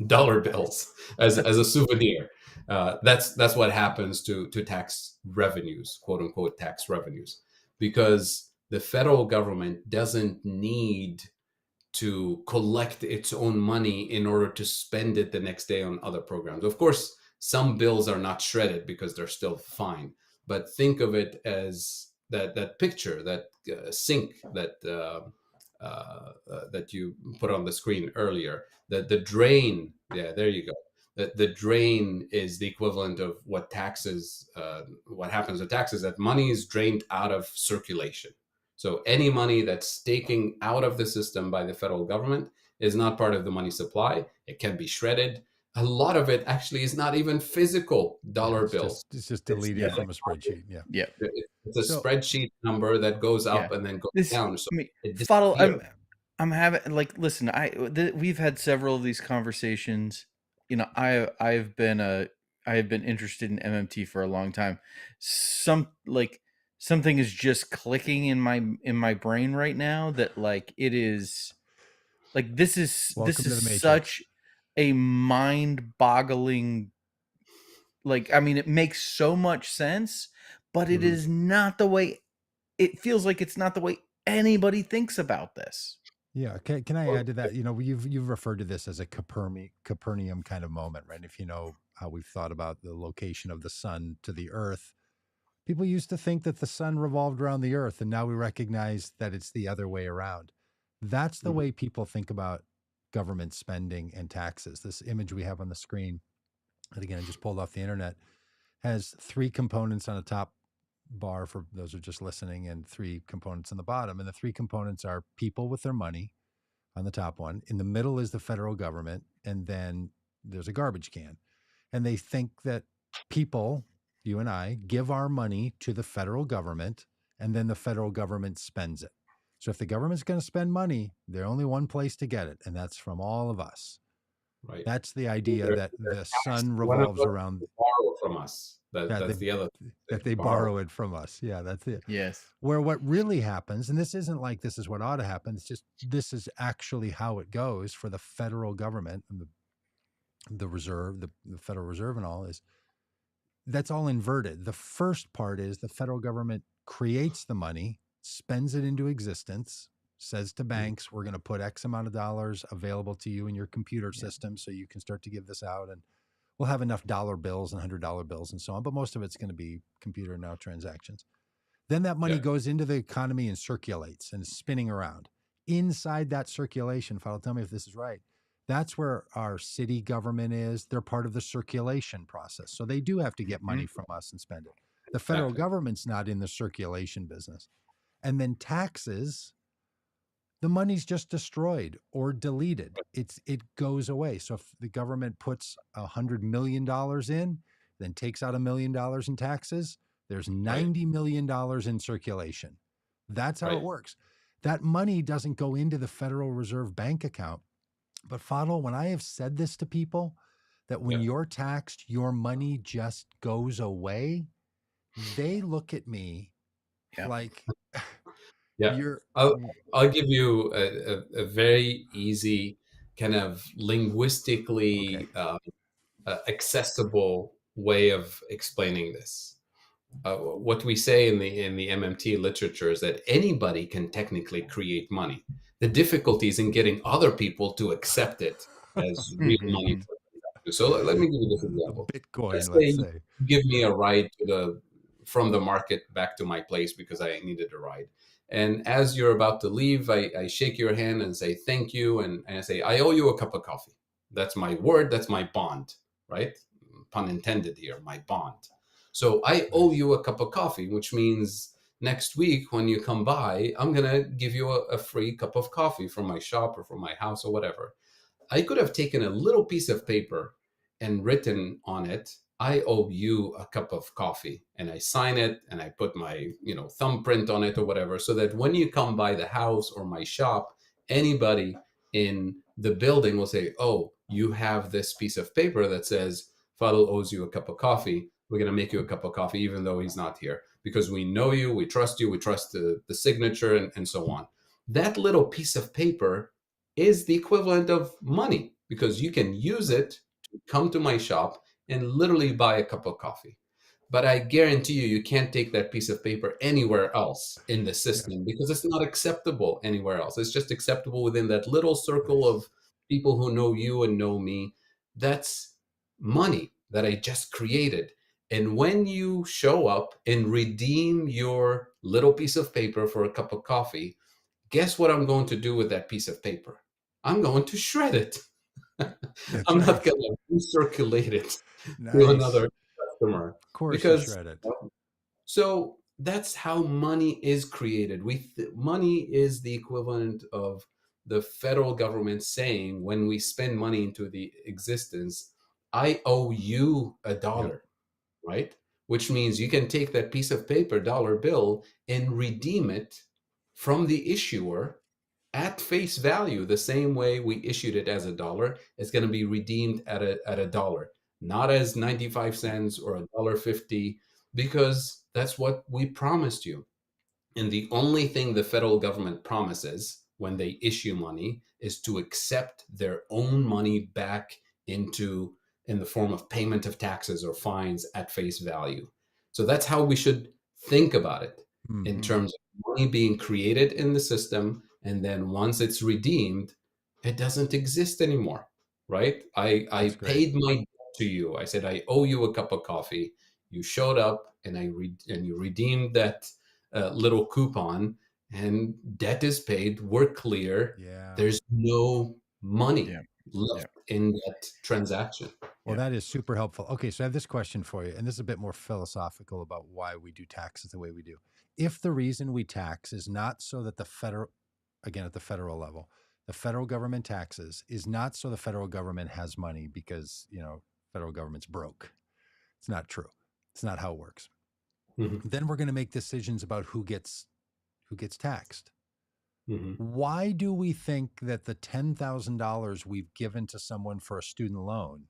dollar bills as a souvenir. That's what happens to tax revenues, quote unquote tax revenues, because the federal government doesn't need to collect its own money in order to spend it the next day on other programs. Of course, some bills are not shredded because they're still fine, but think of it as that picture, that sink that you put on the screen earlier. The drain, yeah, there you go. The drain is the equivalent of what taxes. What happens with taxes? That money is drained out of circulation. So any money that's taken out of the system by the federal government is not part of the money supply. It can be shredded. A lot of it actually is not even physical Yeah. dollar bills. It's just It's deleted Yeah. from a spreadsheet. Yeah. Yeah. it's a So spreadsheet number that goes Yeah. up and then goes This down. So I mean, it Fuddle, disappears. I'm having like listen, we've had several of these conversations. I have been interested in MMT for a long time. Something is just clicking in my brain right now that like it is like this welcome to is the Matrix. such a mind-boggling I mean it makes so much sense, but it Mhm. is not the way it feels like it's not the way anybody thinks about this. Yeah. Can I add to that? You know, you've referred to this as a Capernaum kind of moment, right? If you know how we've thought about the location of the sun to the earth, people used to think that the sun revolved around the earth, and now we recognize that it's the other way around. That's the Mhm. way people think about government spending and taxes. This image we have on the screen, and again, I just pulled off the internet, has three components on the top bar for those who are just listening, and three components on the bottom. And the three components are people with their money on the top one. In the middle is the federal government, and then there's a garbage can. And they think that people, you and I, give our money to the federal government, and then the federal government spends it. So if the government's going to spend money, there's only one place to get it, and that's from all of us. Right. That's the idea They're that the taxed sun one of revolves us around. to borrow from us. Yeah, That's the other thing. that They they borrow. borrow it from us. Yeah, that's it. Yes. Where what really happens, and this isn't like this is what ought to happen, it's just this is actually how it goes for the federal government and the reserve, the Federal Reserve and all, is that's all inverted. The first part is the federal government creates the money, spends it into existence, says to Mhm. banks, we're going to put X amount of dollars available to you in your computer Yeah. system so you can start to give this out. And we'll have enough dollar bills and $100 bills and so on. But most of it's going to be computer now transactions. Then that money Yeah. goes into the economy and circulates and is spinning around. Inside that circulation, Fadhel, tell me if this is right. That's where our city government is. They're part of the circulation process. So they do have to get Mhm. money from us and spend it. The federal Exactly. government's not in the circulation business. And then taxes, the money's just destroyed or deleted. It goes away. So if the government puts $100 million in, then takes out $1 million in taxes, there's Right. $90 million in circulation. That's how it Right. works. That money doesn't go into the Federal Reserve Bank account. But Fadl, when I have said this to people, that when Yeah. you're taxed, your money just goes away, they look at me Yeah. like Yeah. you're I'll give you a very easy kind of okay. linguistically accessible way of explaining this. What we say in the MMT literature is that anybody can technically create money. The difficulty is in getting other people to accept it as real money. So let me give you this example. Bitcoin, Let's say let's you say. give me a ride from the market back to my place because I needed a ride. And as you're about to leave, I shake your hand and say thank you, and I say I owe you a cup of coffee. That's my word. That's my bond, right? Pun intended here. My bond. So I owe Nice. you a cup of coffee, which means next week when you come by, I'm gonna give you a free cup of coffee from my shop or from my house or whatever. I could have taken a little piece of paper and written on it, I owe you a cup of coffee. And I sign it and I put my, thumbprint on it or whatever, so that when you come by the house or my shop, anybody in the building will say, oh, you have this piece of paper that says Fadl owes you a cup of coffee. We're going to make you a cup of coffee, even though he's not here, because we know you, we trust the signature, and so on. That little piece of paper is the equivalent of money because you can use it to come to my shop and literally buy a cup of coffee. But I guarantee you, you can't take that piece of paper anywhere else in the Yeah. system because it's not acceptable anywhere else. It's just acceptable within that little circle Nice. of people who know you and know me. That's money that I just created. And when you show up and redeem your little piece of paper for a cup of coffee, guess what I'm going to do with that piece of paper? I'm going to shred it. That's I'm not right. going to recirculate it to Nice. another customer Of course you because shred it. so that's how money is created. Money is the equivalent of the federal government saying when we spend money into the existence, I owe you a Yep. dollar, right? Which means you can take that piece of paper, dollar bill, and redeem it from the issuer at face value, the same way we issued it as a dollar. It's going to be redeemed at a dollar, not as 95 cents or $1.50, because that's what we promised you. And the only thing the federal government promises when they issue money is to accept their own money back into in the form of payment of taxes or fines at face value. So that's how we should think about it in Hmm. terms of money being created in the system. And then once it's redeemed, it doesn't exist anymore, right? I That's great. paid my debt to you. I said, I owe you a cup of coffee. You showed up and and you redeemed that little coupon, and debt is paid. We're clear. Yeah. There's no money Yeah. left Yeah. in that transaction. Well, Yeah. that is super helpful. Okay, so I have this question for you, and this is a bit more philosophical about why we do taxes the way we do. If the reason we tax is not so that the federal, again, at the federal level, the federal government taxes is not so the federal government has money because, federal government's broke. It's not true. It's not how it works. Hmm. Then we're going to make decisions about who gets taxed. Hmm. Why do we think that the $10,000 we've given to someone for a student loan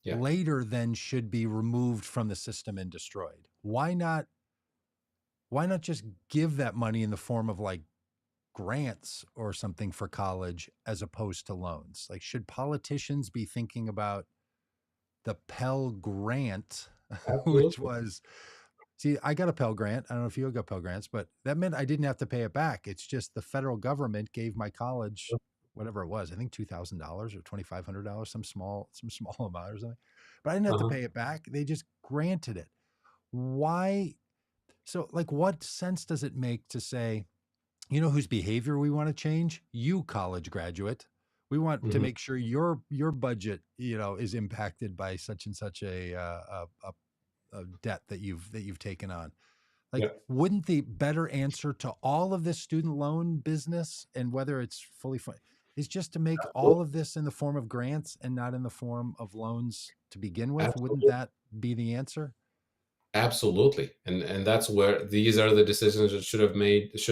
Yeah, later then should be removed from the system and destroyed? Why not just give that money in the form of like grants or something for college as opposed to loans? Like, should politicians be thinking about the Pell Grant, which absolutely. was, see, I got a Pell Grant. I don't know if you got Pell Grants, but that meant I didn't have to pay it back. It's just the federal government gave my college whatever it was. I think $2,000 or $2,500, some small amount or something. But I didn't have to Uh-huh. pay it back. They just granted it. Why? So, like, what sense does it make to say, whose behavior we want to change? You, college graduate. We want to Hmm. make sure your budget, is impacted by such and such a debt that you've taken on. Like, Yeah, wouldn't the better answer to all of this student loan business, and whether it's fully funded, is just to make all of this in the form of grants and not in the form of loans to begin with? Wouldn't absolutely. that be the answer? Absolutely. And that's where these are the decisions that should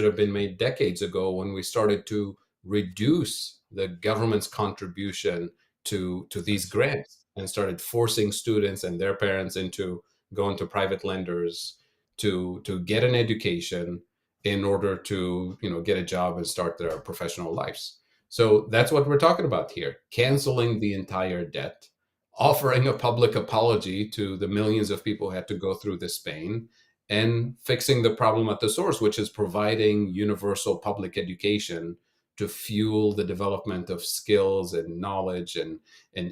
have been made decades ago when we started to reduce the government's contribution to these Yes. grants and started forcing students and their parents into going to private lenders to get an education in order to, get a job and start their professional lives. So that's what we're talking about here, canceling the entire debt, offering a public apology to the millions of people who had to go through this pain, and fixing the problem at the source, which is providing universal public education to fuel the development of skills and knowledge and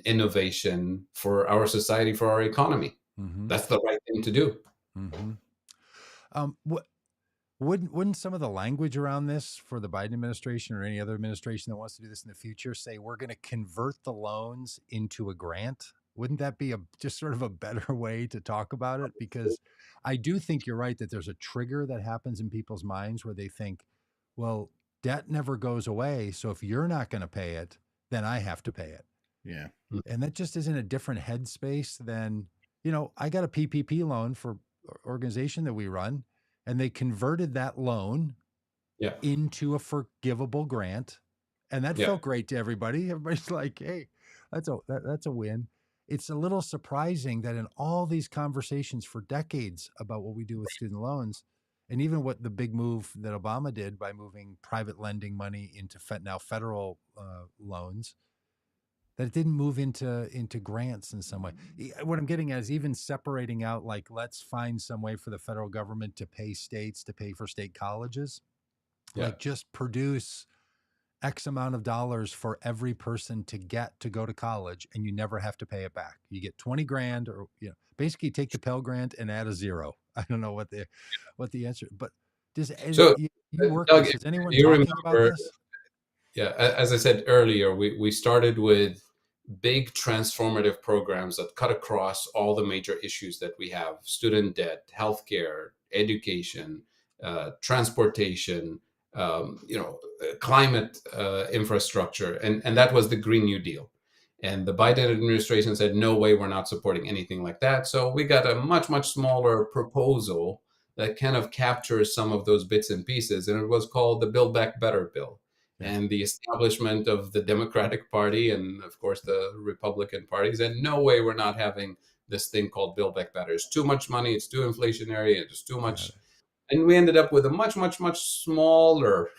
innovation for our society, for our economy. Mm-hmm. That's the right thing to do. Mm-hmm. What wouldn't some of the language around this for the Biden administration or any other administration that wants to do this in the future say we're going to convert the loans into a grant? Wouldn't that be a just sort of a better way to talk about it? Because I do think you're right that there's a trigger that happens in people's minds where they think, well, debt never goes away, so if you're not going to pay it, then I have to pay it. Yeah. And that just isn't a different headspace than, I got a PPP loan for organization that we run, and they converted that loan Yeah, into a forgivable grant, and that yeah, felt great to everybody. Everybody's like, "Hey, that's a win." It's a little surprising that in all these conversations for decades about what we do with student loans, and even what the big move that Obama did by moving private lending money into now federal loans, that it didn't move into grants in some way. What I'm getting at is even separating out, like, let's find some way for the federal government to pay states to pay for state colleges, yeah. like just produce X amount of dollars for every person to get to go to college, and you never have to pay it back. You get 20 grand, or basically take the Pell Grant and add a zero. I don't know what the answer, but So, you work Doug, this? Is anyone you talking about remember, this? yeah, as I said earlier, we started with big transformative programs that cut across all the major issues that we have: student debt, healthcare, education, transportation, climate infrastructure. And that was the Green New Deal. And the Biden administration said, no way, we're not supporting anything like that. So we got a much, much smaller proposal that kind of captures some of those bits and pieces. And it was called the Build Back Better bill. Yeah. And the establishment of the Democratic Party and, of course, the Republican Party said, no way, we're not having this thing called Build Back Better. It's too much money. It's too inflationary. It's too Got much. it. And we ended up with a much, much, much smaller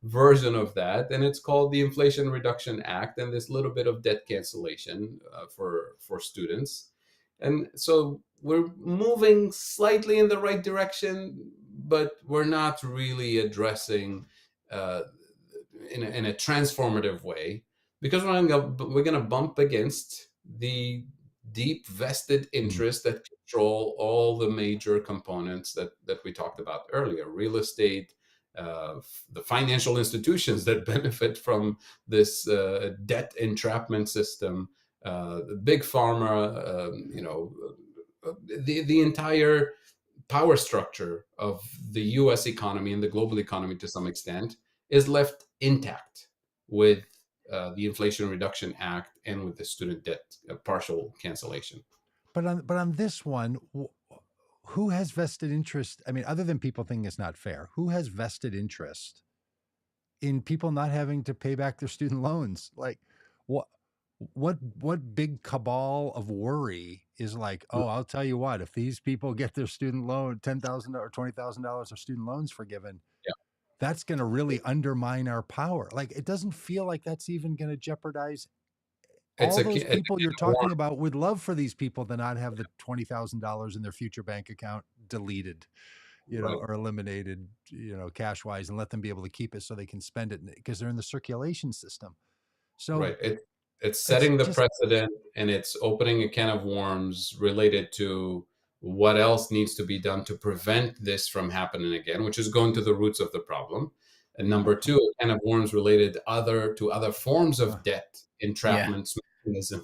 version of that, and it's called the Inflation Reduction Act, and this little bit of debt cancellation for students. And so we're moving slightly in the right direction, but we're not really addressing uh, in a transformative way, because we're going to bump against the deep vested Mm. interests that control all the major components that we talked about earlier: real estate, the financial institutions that benefit from this debt entrapment system, big pharma, the entire power structure of the US economy and the global economy to some extent is left intact with the Inflation Reduction Act and with the student debt partial cancellation. But on this one, who has vested interest? I mean, other than people thinking it's not fair, who has vested interest in people not having to pay back their student loans? Like, what what big cabal of worry is like, oh, I'll tell you what, if these people get their student loan, $10,000 or $20,000 of student loans forgiven, Yeah, that's going to really undermine our power. Like, it doesn't feel like that's even going to jeopardize all those it's people you're a talking about. Would love for these people to not have the $20,000 in their future bank account deleted, right, or eliminated, cash wise, and let them be able to keep it so they can spend it because they're in the circulation system. So right. It's it's setting the just, precedent, and it's opening a can of worms related to what else needs to be done to prevent this from happening again, which is going to the roots of the problem. And number two, a can of worms related to other forms uh, of debt Yeah. entrapments, mechanism.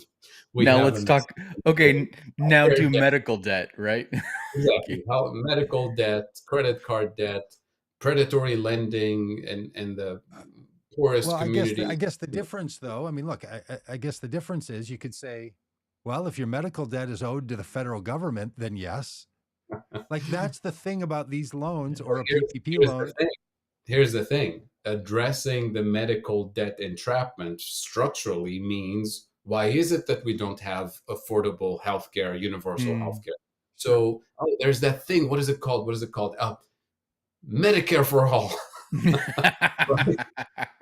We Now have let's an talk. Okay, now healthcare do debt. medical debt, right? Exactly. Okay. How medical debt, credit card debt, predatory lending, and the Well, poorest I communities. guess the difference, though, I mean, look, I guess the difference is you could say, well, if your medical debt is owed to the federal government, then yes. Like that's the thing about these loans or a PPP Here's the loan. thing. Here's the thing. Addressing the medical debt entrapment structurally means, why is it that we don't have affordable healthcare, universal Hmm, healthcare? sure. So there's that thing. What is it called? What is it called? Medicare for all. Right?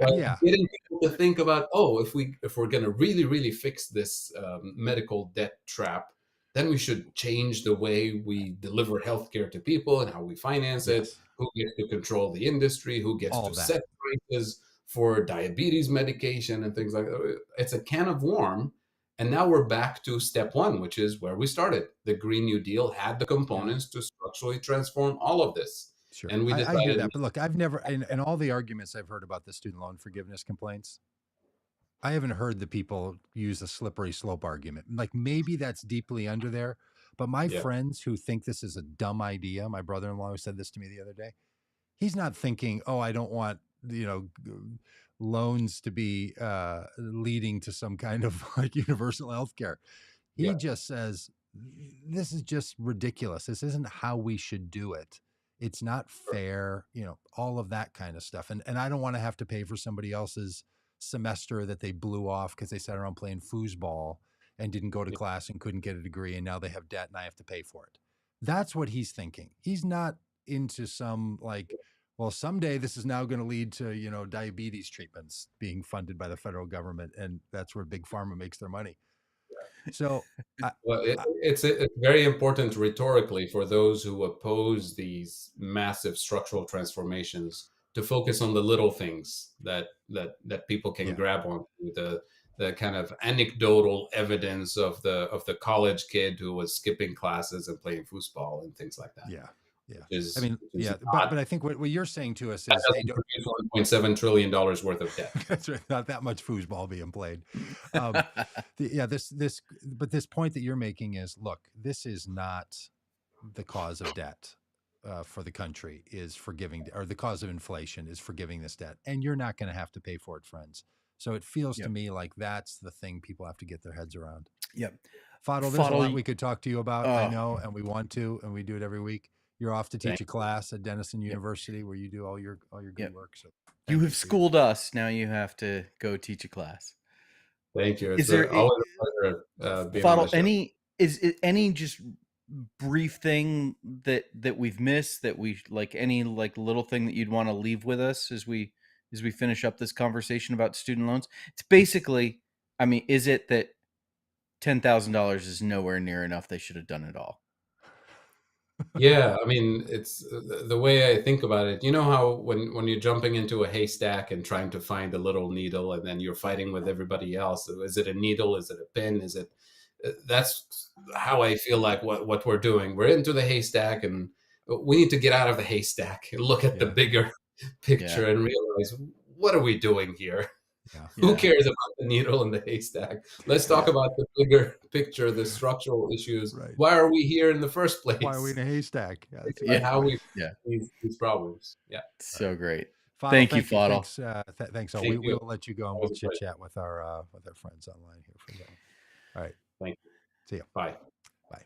Right? Yeah. Getting people to think about, oh, if we're going to really fix this medical debt trap, then we should change the way we deliver healthcare to people and how we finance it. Yes. Who gets to control the industry? Who gets All to that. set prices for diabetes medication and things like that? It's a can of worm. And now we're back to step one, which is where we started. The Green New Deal had the Yeah. components to structurally transform all of this. Sure. And we I hear decided, that. But look, I've never, in all the arguments I've heard about the student loan forgiveness complaints, I haven't heard the people use a slippery slope argument. Like maybe that's deeply under there. But my yeah, friends who think this is a dumb idea, my brother in law who said this to me the other day, he's not thinking, oh, I don't want, you know, loans to be leading to some kind of like universal health care. He yeah, just says, this is just ridiculous. This isn't how we should do it. It's not fair, you know, all of that kind of stuff. And I don't want to have to pay for somebody else's semester that they blew off because they sat around playing foosball and didn't go to yeah, class and couldn't get a degree and now they have debt and I have to pay for it. That's what he's thinking. He's not into some like, well, someday this is now going to lead to, you know, diabetes treatments being funded by the federal government and that's where big pharma makes their money. So I, well, I it's very important rhetorically for those who oppose these massive structural transformations to focus on the little things that people can yeah, grab onto, the kind of anecdotal evidence of the college kid who was skipping classes and playing foosball and things like that, yeah, yeah. which I is mean, which is yeah, but not, I think what you're saying to us that is, hey, doesn't produce $1.7 trillion worth of debt. that's right, not that much foosball being played. Um, yeah, but this point that you're making is, look, this is not the cause of debt for the country is forgiving, or the cause of inflation is forgiving this debt, and you're not going to have to pay for it, friends. So it feels to Yep. me like that's the thing people have to get their heads around. Yep. Fadl, there's a lot Fuddle. we could talk to you about. I Oh, know, and we want to, and we do it every week. You're off to Thank teach a class at Denison yep. University where you do all your good Yep. work. So You thank have you for your schooled us. Now you have to go teach a class. Thank you. Is It's there always a pleasure being on the Fuddle, show. any just brief thing that we've missed, that we like, any like little thing that you'd want to leave with us as we finish up this conversation about student loans? It's basically, I mean, is it that $10,000 is nowhere near enough? They should have done it all. Yeah, I mean, it's the way I think about it. You know how when you're jumping into a haystack and trying to find a little needle, and then you're fighting with everybody else. Is it a needle? Is it a pin? Is it? That's how I feel like what we're doing. We're into the haystack, and we need to get out of the haystack and look at the yeah, bigger Yeah. picture and realize, what are we doing here? yeah. Who Yeah. cares about the needle in the haystack? Let's talk Yeah. about the bigger picture, the structural issues. Right. Why are we here in the first Why are we place? in a haystack? Yeah, Think that's a about great Yeah. how point. we Yeah. these problems. Yeah. All right. So great. Fadl, Thank you, thank you. Fuddle. Thanks. All. Thank We you. will let you go and we'll Always a chit pleasure. chat with our friends online here for a second. All right. Thank you. See you. Bye. Bye.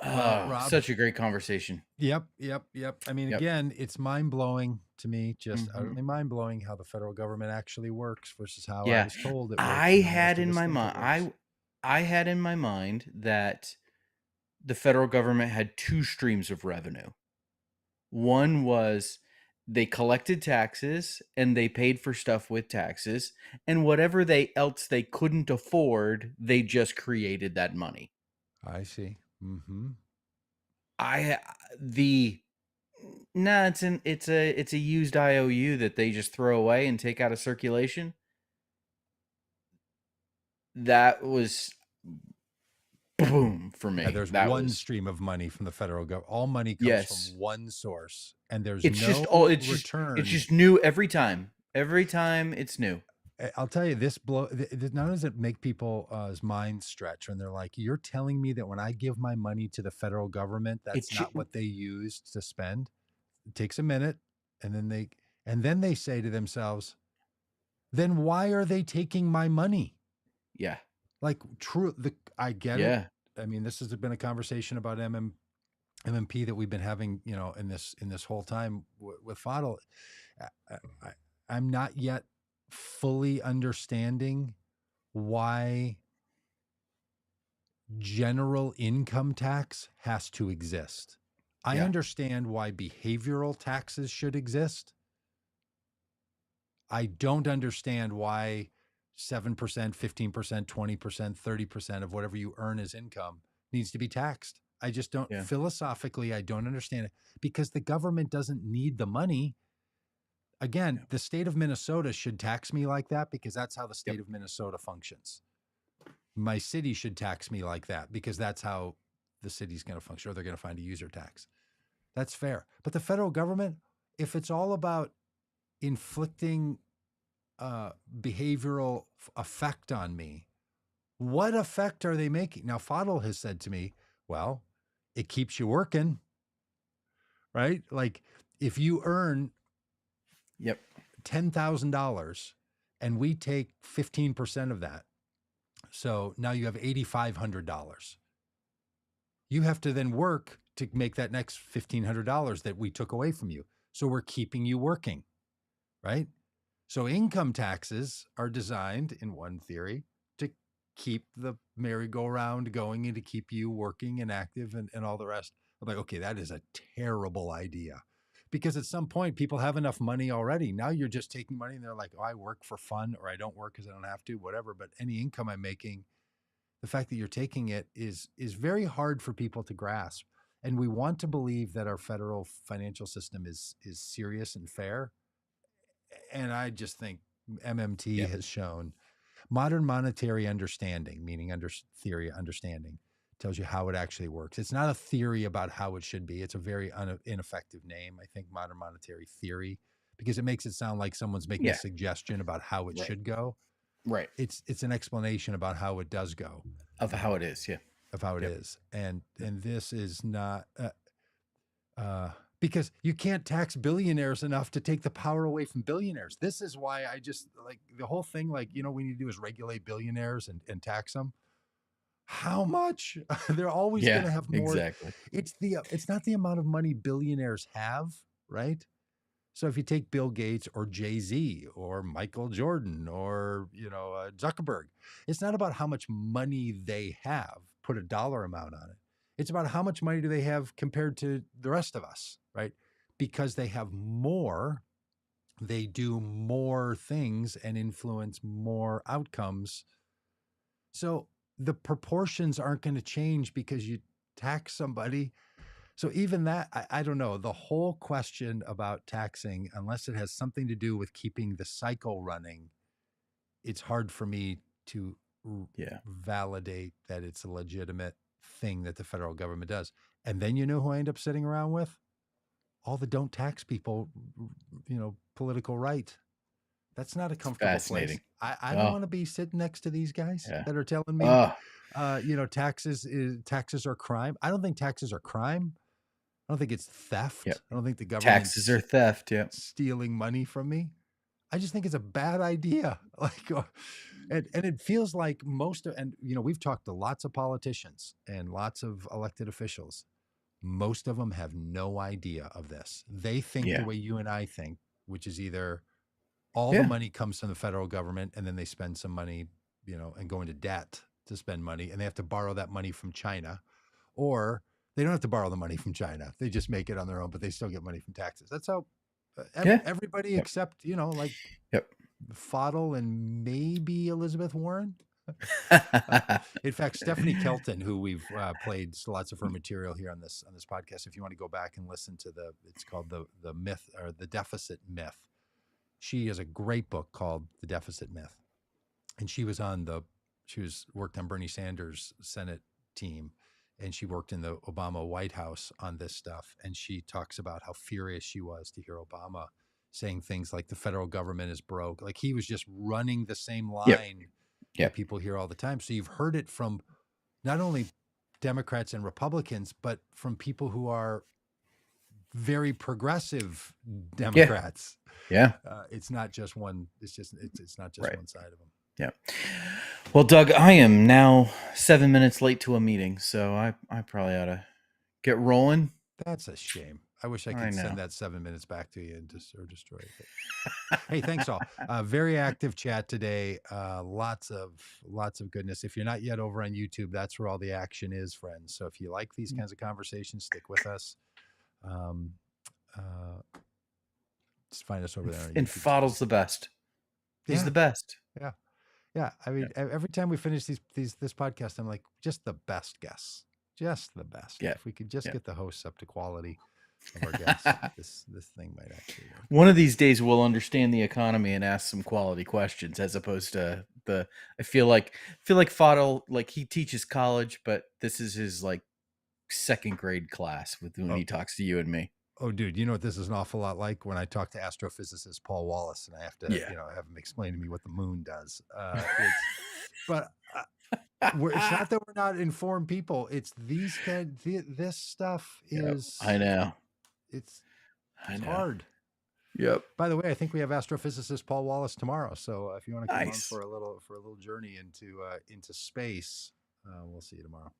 Well, Rob. Such a great conversation. Yep. I mean, Yep. again, it's mind blowing to me, just Mhm. utterly mind blowing how the federal government actually works versus how I Yeah. was told it works. I And how had most of in us my think it mind works. I had in my mind that the federal government had two streams of revenue. One was they collected taxes and they paid for stuff with taxes, and whatever else they couldn't afford, they just created that money. I see. Mm-hmm. I the No, it's a used IOU that they just throw away and take out of circulation. That was boom for Yeah, me. there's That one was stream of money from the federal government. All money comes yes. from one source, and there's It's just all no it's return. just new every time. Every time it's new. I'll tell you this not only does it make people's minds stretch when they're like, you're telling me that when I give my money to the federal government, It that's ch- not what they used to spend. It takes a minute, and then they say to themselves, then why are they taking my money? yeah. Like, I get it. Yeah. I mean, this has been a conversation about MMP that we've been having, in this whole time with Fadhel. I, I'm not yet fully understanding why general income tax has to exist. I Yeah. understand why behavioral taxes should exist. I don't understand why 7%, 15%, 20%, 30% of whatever you earn as income needs to be taxed. I just don't, Yeah. philosophically, I don't understand it because the government doesn't need the money. Again, Yeah. the state of Minnesota should tax me like that because that's how the Yep. state of Minnesota functions. My city should tax me like that because that's how the city's going to function, or they're going to find a user tax. That's fair. But the federal government, if it's all about inflicting behavioral effect on me, what effect are they making? Now, Fadhel has said to me, well, it keeps you working, right? Like if you earn Yep. $10,000 and we take 15% of that, so now you have $8,500. You have to then work to make that next $1,500 that we took away from you. So we're keeping you working, right? So income taxes are designed, in one theory, to keep the merry-go-round going and to keep you working and active and all the rest. I'm like, okay, that is a terrible idea. Because at some point, people have enough money already. Now you're just taking money and they're like, oh, I work for fun, or I don't work because I don't have to, whatever. But any income I'm making, the fact that you're taking it is very hard for people to grasp. And we want to believe that our federal financial system is serious and fair. And I just think MMT Yep. has shown modern monetary understanding, meaning theory understanding, tells you how it actually works. It's not a theory about how it should be. It's a very ineffective name, I think, modern monetary theory, because it makes it sound like someone's making a Yeah. suggestion about how it Right. should go. Right. It's an explanation about how it does go, Of how it is. Yeah. of how it Yep. is. And this is not because you can't tax billionaires enough to take the power away from billionaires. This is why I just like the whole thing. Like, we need to do is regulate billionaires and tax them. How much? They're always going Yeah. to have more. Exactly. It's not the amount of money billionaires have, right? So if you take Bill Gates or Jay-Z or Michael Jordan or Zuckerberg, it's not about how much money they have, put a dollar amount on it. It's about how much money do they have compared to the rest of us, right? Because they have more, they do more things and influence more outcomes. So the proportions aren't going to change because you tax somebody. So even that, I don't know. The whole question about taxing, unless it has something to do with keeping the cycle running, it's hard for me to Yeah. validate that it's a legitimate thing that the federal government does. And then you know who I end up sitting around with? All the don't tax people, political right. That's not a It's comfortable place. fascinating. I don't Oh, want to be sitting next to these guys yeah. that are telling me, Oh, taxes are crime. I don't think taxes are crime. I don't think it's yep. theft. I don't think the Taxes government's are theft. Yep. stealing money from me. I just think it's a bad idea. And it feels like we've talked to lots of politicians and lots of elected officials. Most of them have no idea of this. They think the Yeah. way you and I think, which is either all the Yeah. money comes from the federal government and then they spend some money, and go into debt to spend money, and they have to borrow that money from China, or they don't have to borrow the money from China. They just make it on their own, but they still get money from taxes. That's how Yeah. everybody Yep. except, like Yep. Fadhel and maybe Elizabeth Warren. In fact, Stephanie Kelton, who we've played lots of her material here on this podcast, if you want to go back and listen to it's called the myth, or the deficit myth. She has a great book called The Deficit Myth, and she was worked on Bernie Sanders' Senate team, and she worked in the Obama White House on this stuff. And she talks about how furious she was to hear Obama saying things like the federal government is broke. Like he was just running the same Yep. line Yep. that people hear all the time. So you've heard it from not only Democrats and Republicans, but from people who are very progressive Democrats. Yeah. It's not just one. It's not just Right. one side of them. Yeah. Well, Doug, I am now 7 minutes late to a meeting, so I probably ought to get rolling. That's a shame. I wish I I could know. send that 7 minutes back to you and destroy it. But hey, thanks all. Very active chat today. Lots of goodness. If you're not yet over on YouTube, that's where all the action is, friends. So if you like these kinds of conversations, stick with us. Just find us over there on And YouTube. Fadhel's the best. He's the best. Yeah. Yeah. I mean, every time we finish this podcast, I'm like, just the best guests. Just the best. Yeah. If we could just get the hosts up to quality of our guests, this thing might actually work. One of these days we'll understand the economy and ask some quality questions, as opposed to I feel like Fadhel, like, he teaches college, but this is his like second grade class when he talks to you and me. Oh, dude, you know what this is an awful lot like when I talk to astrophysicist Paul Wallace and I have to, have him explain to me what the moon does. But it's not that we're not informed people. It's this stuff is. I know. It's hard. Yep. By the way, I think we have astrophysicist Paul Wallace tomorrow. So if you want to come on Nice. for a little journey into space, we'll see you tomorrow.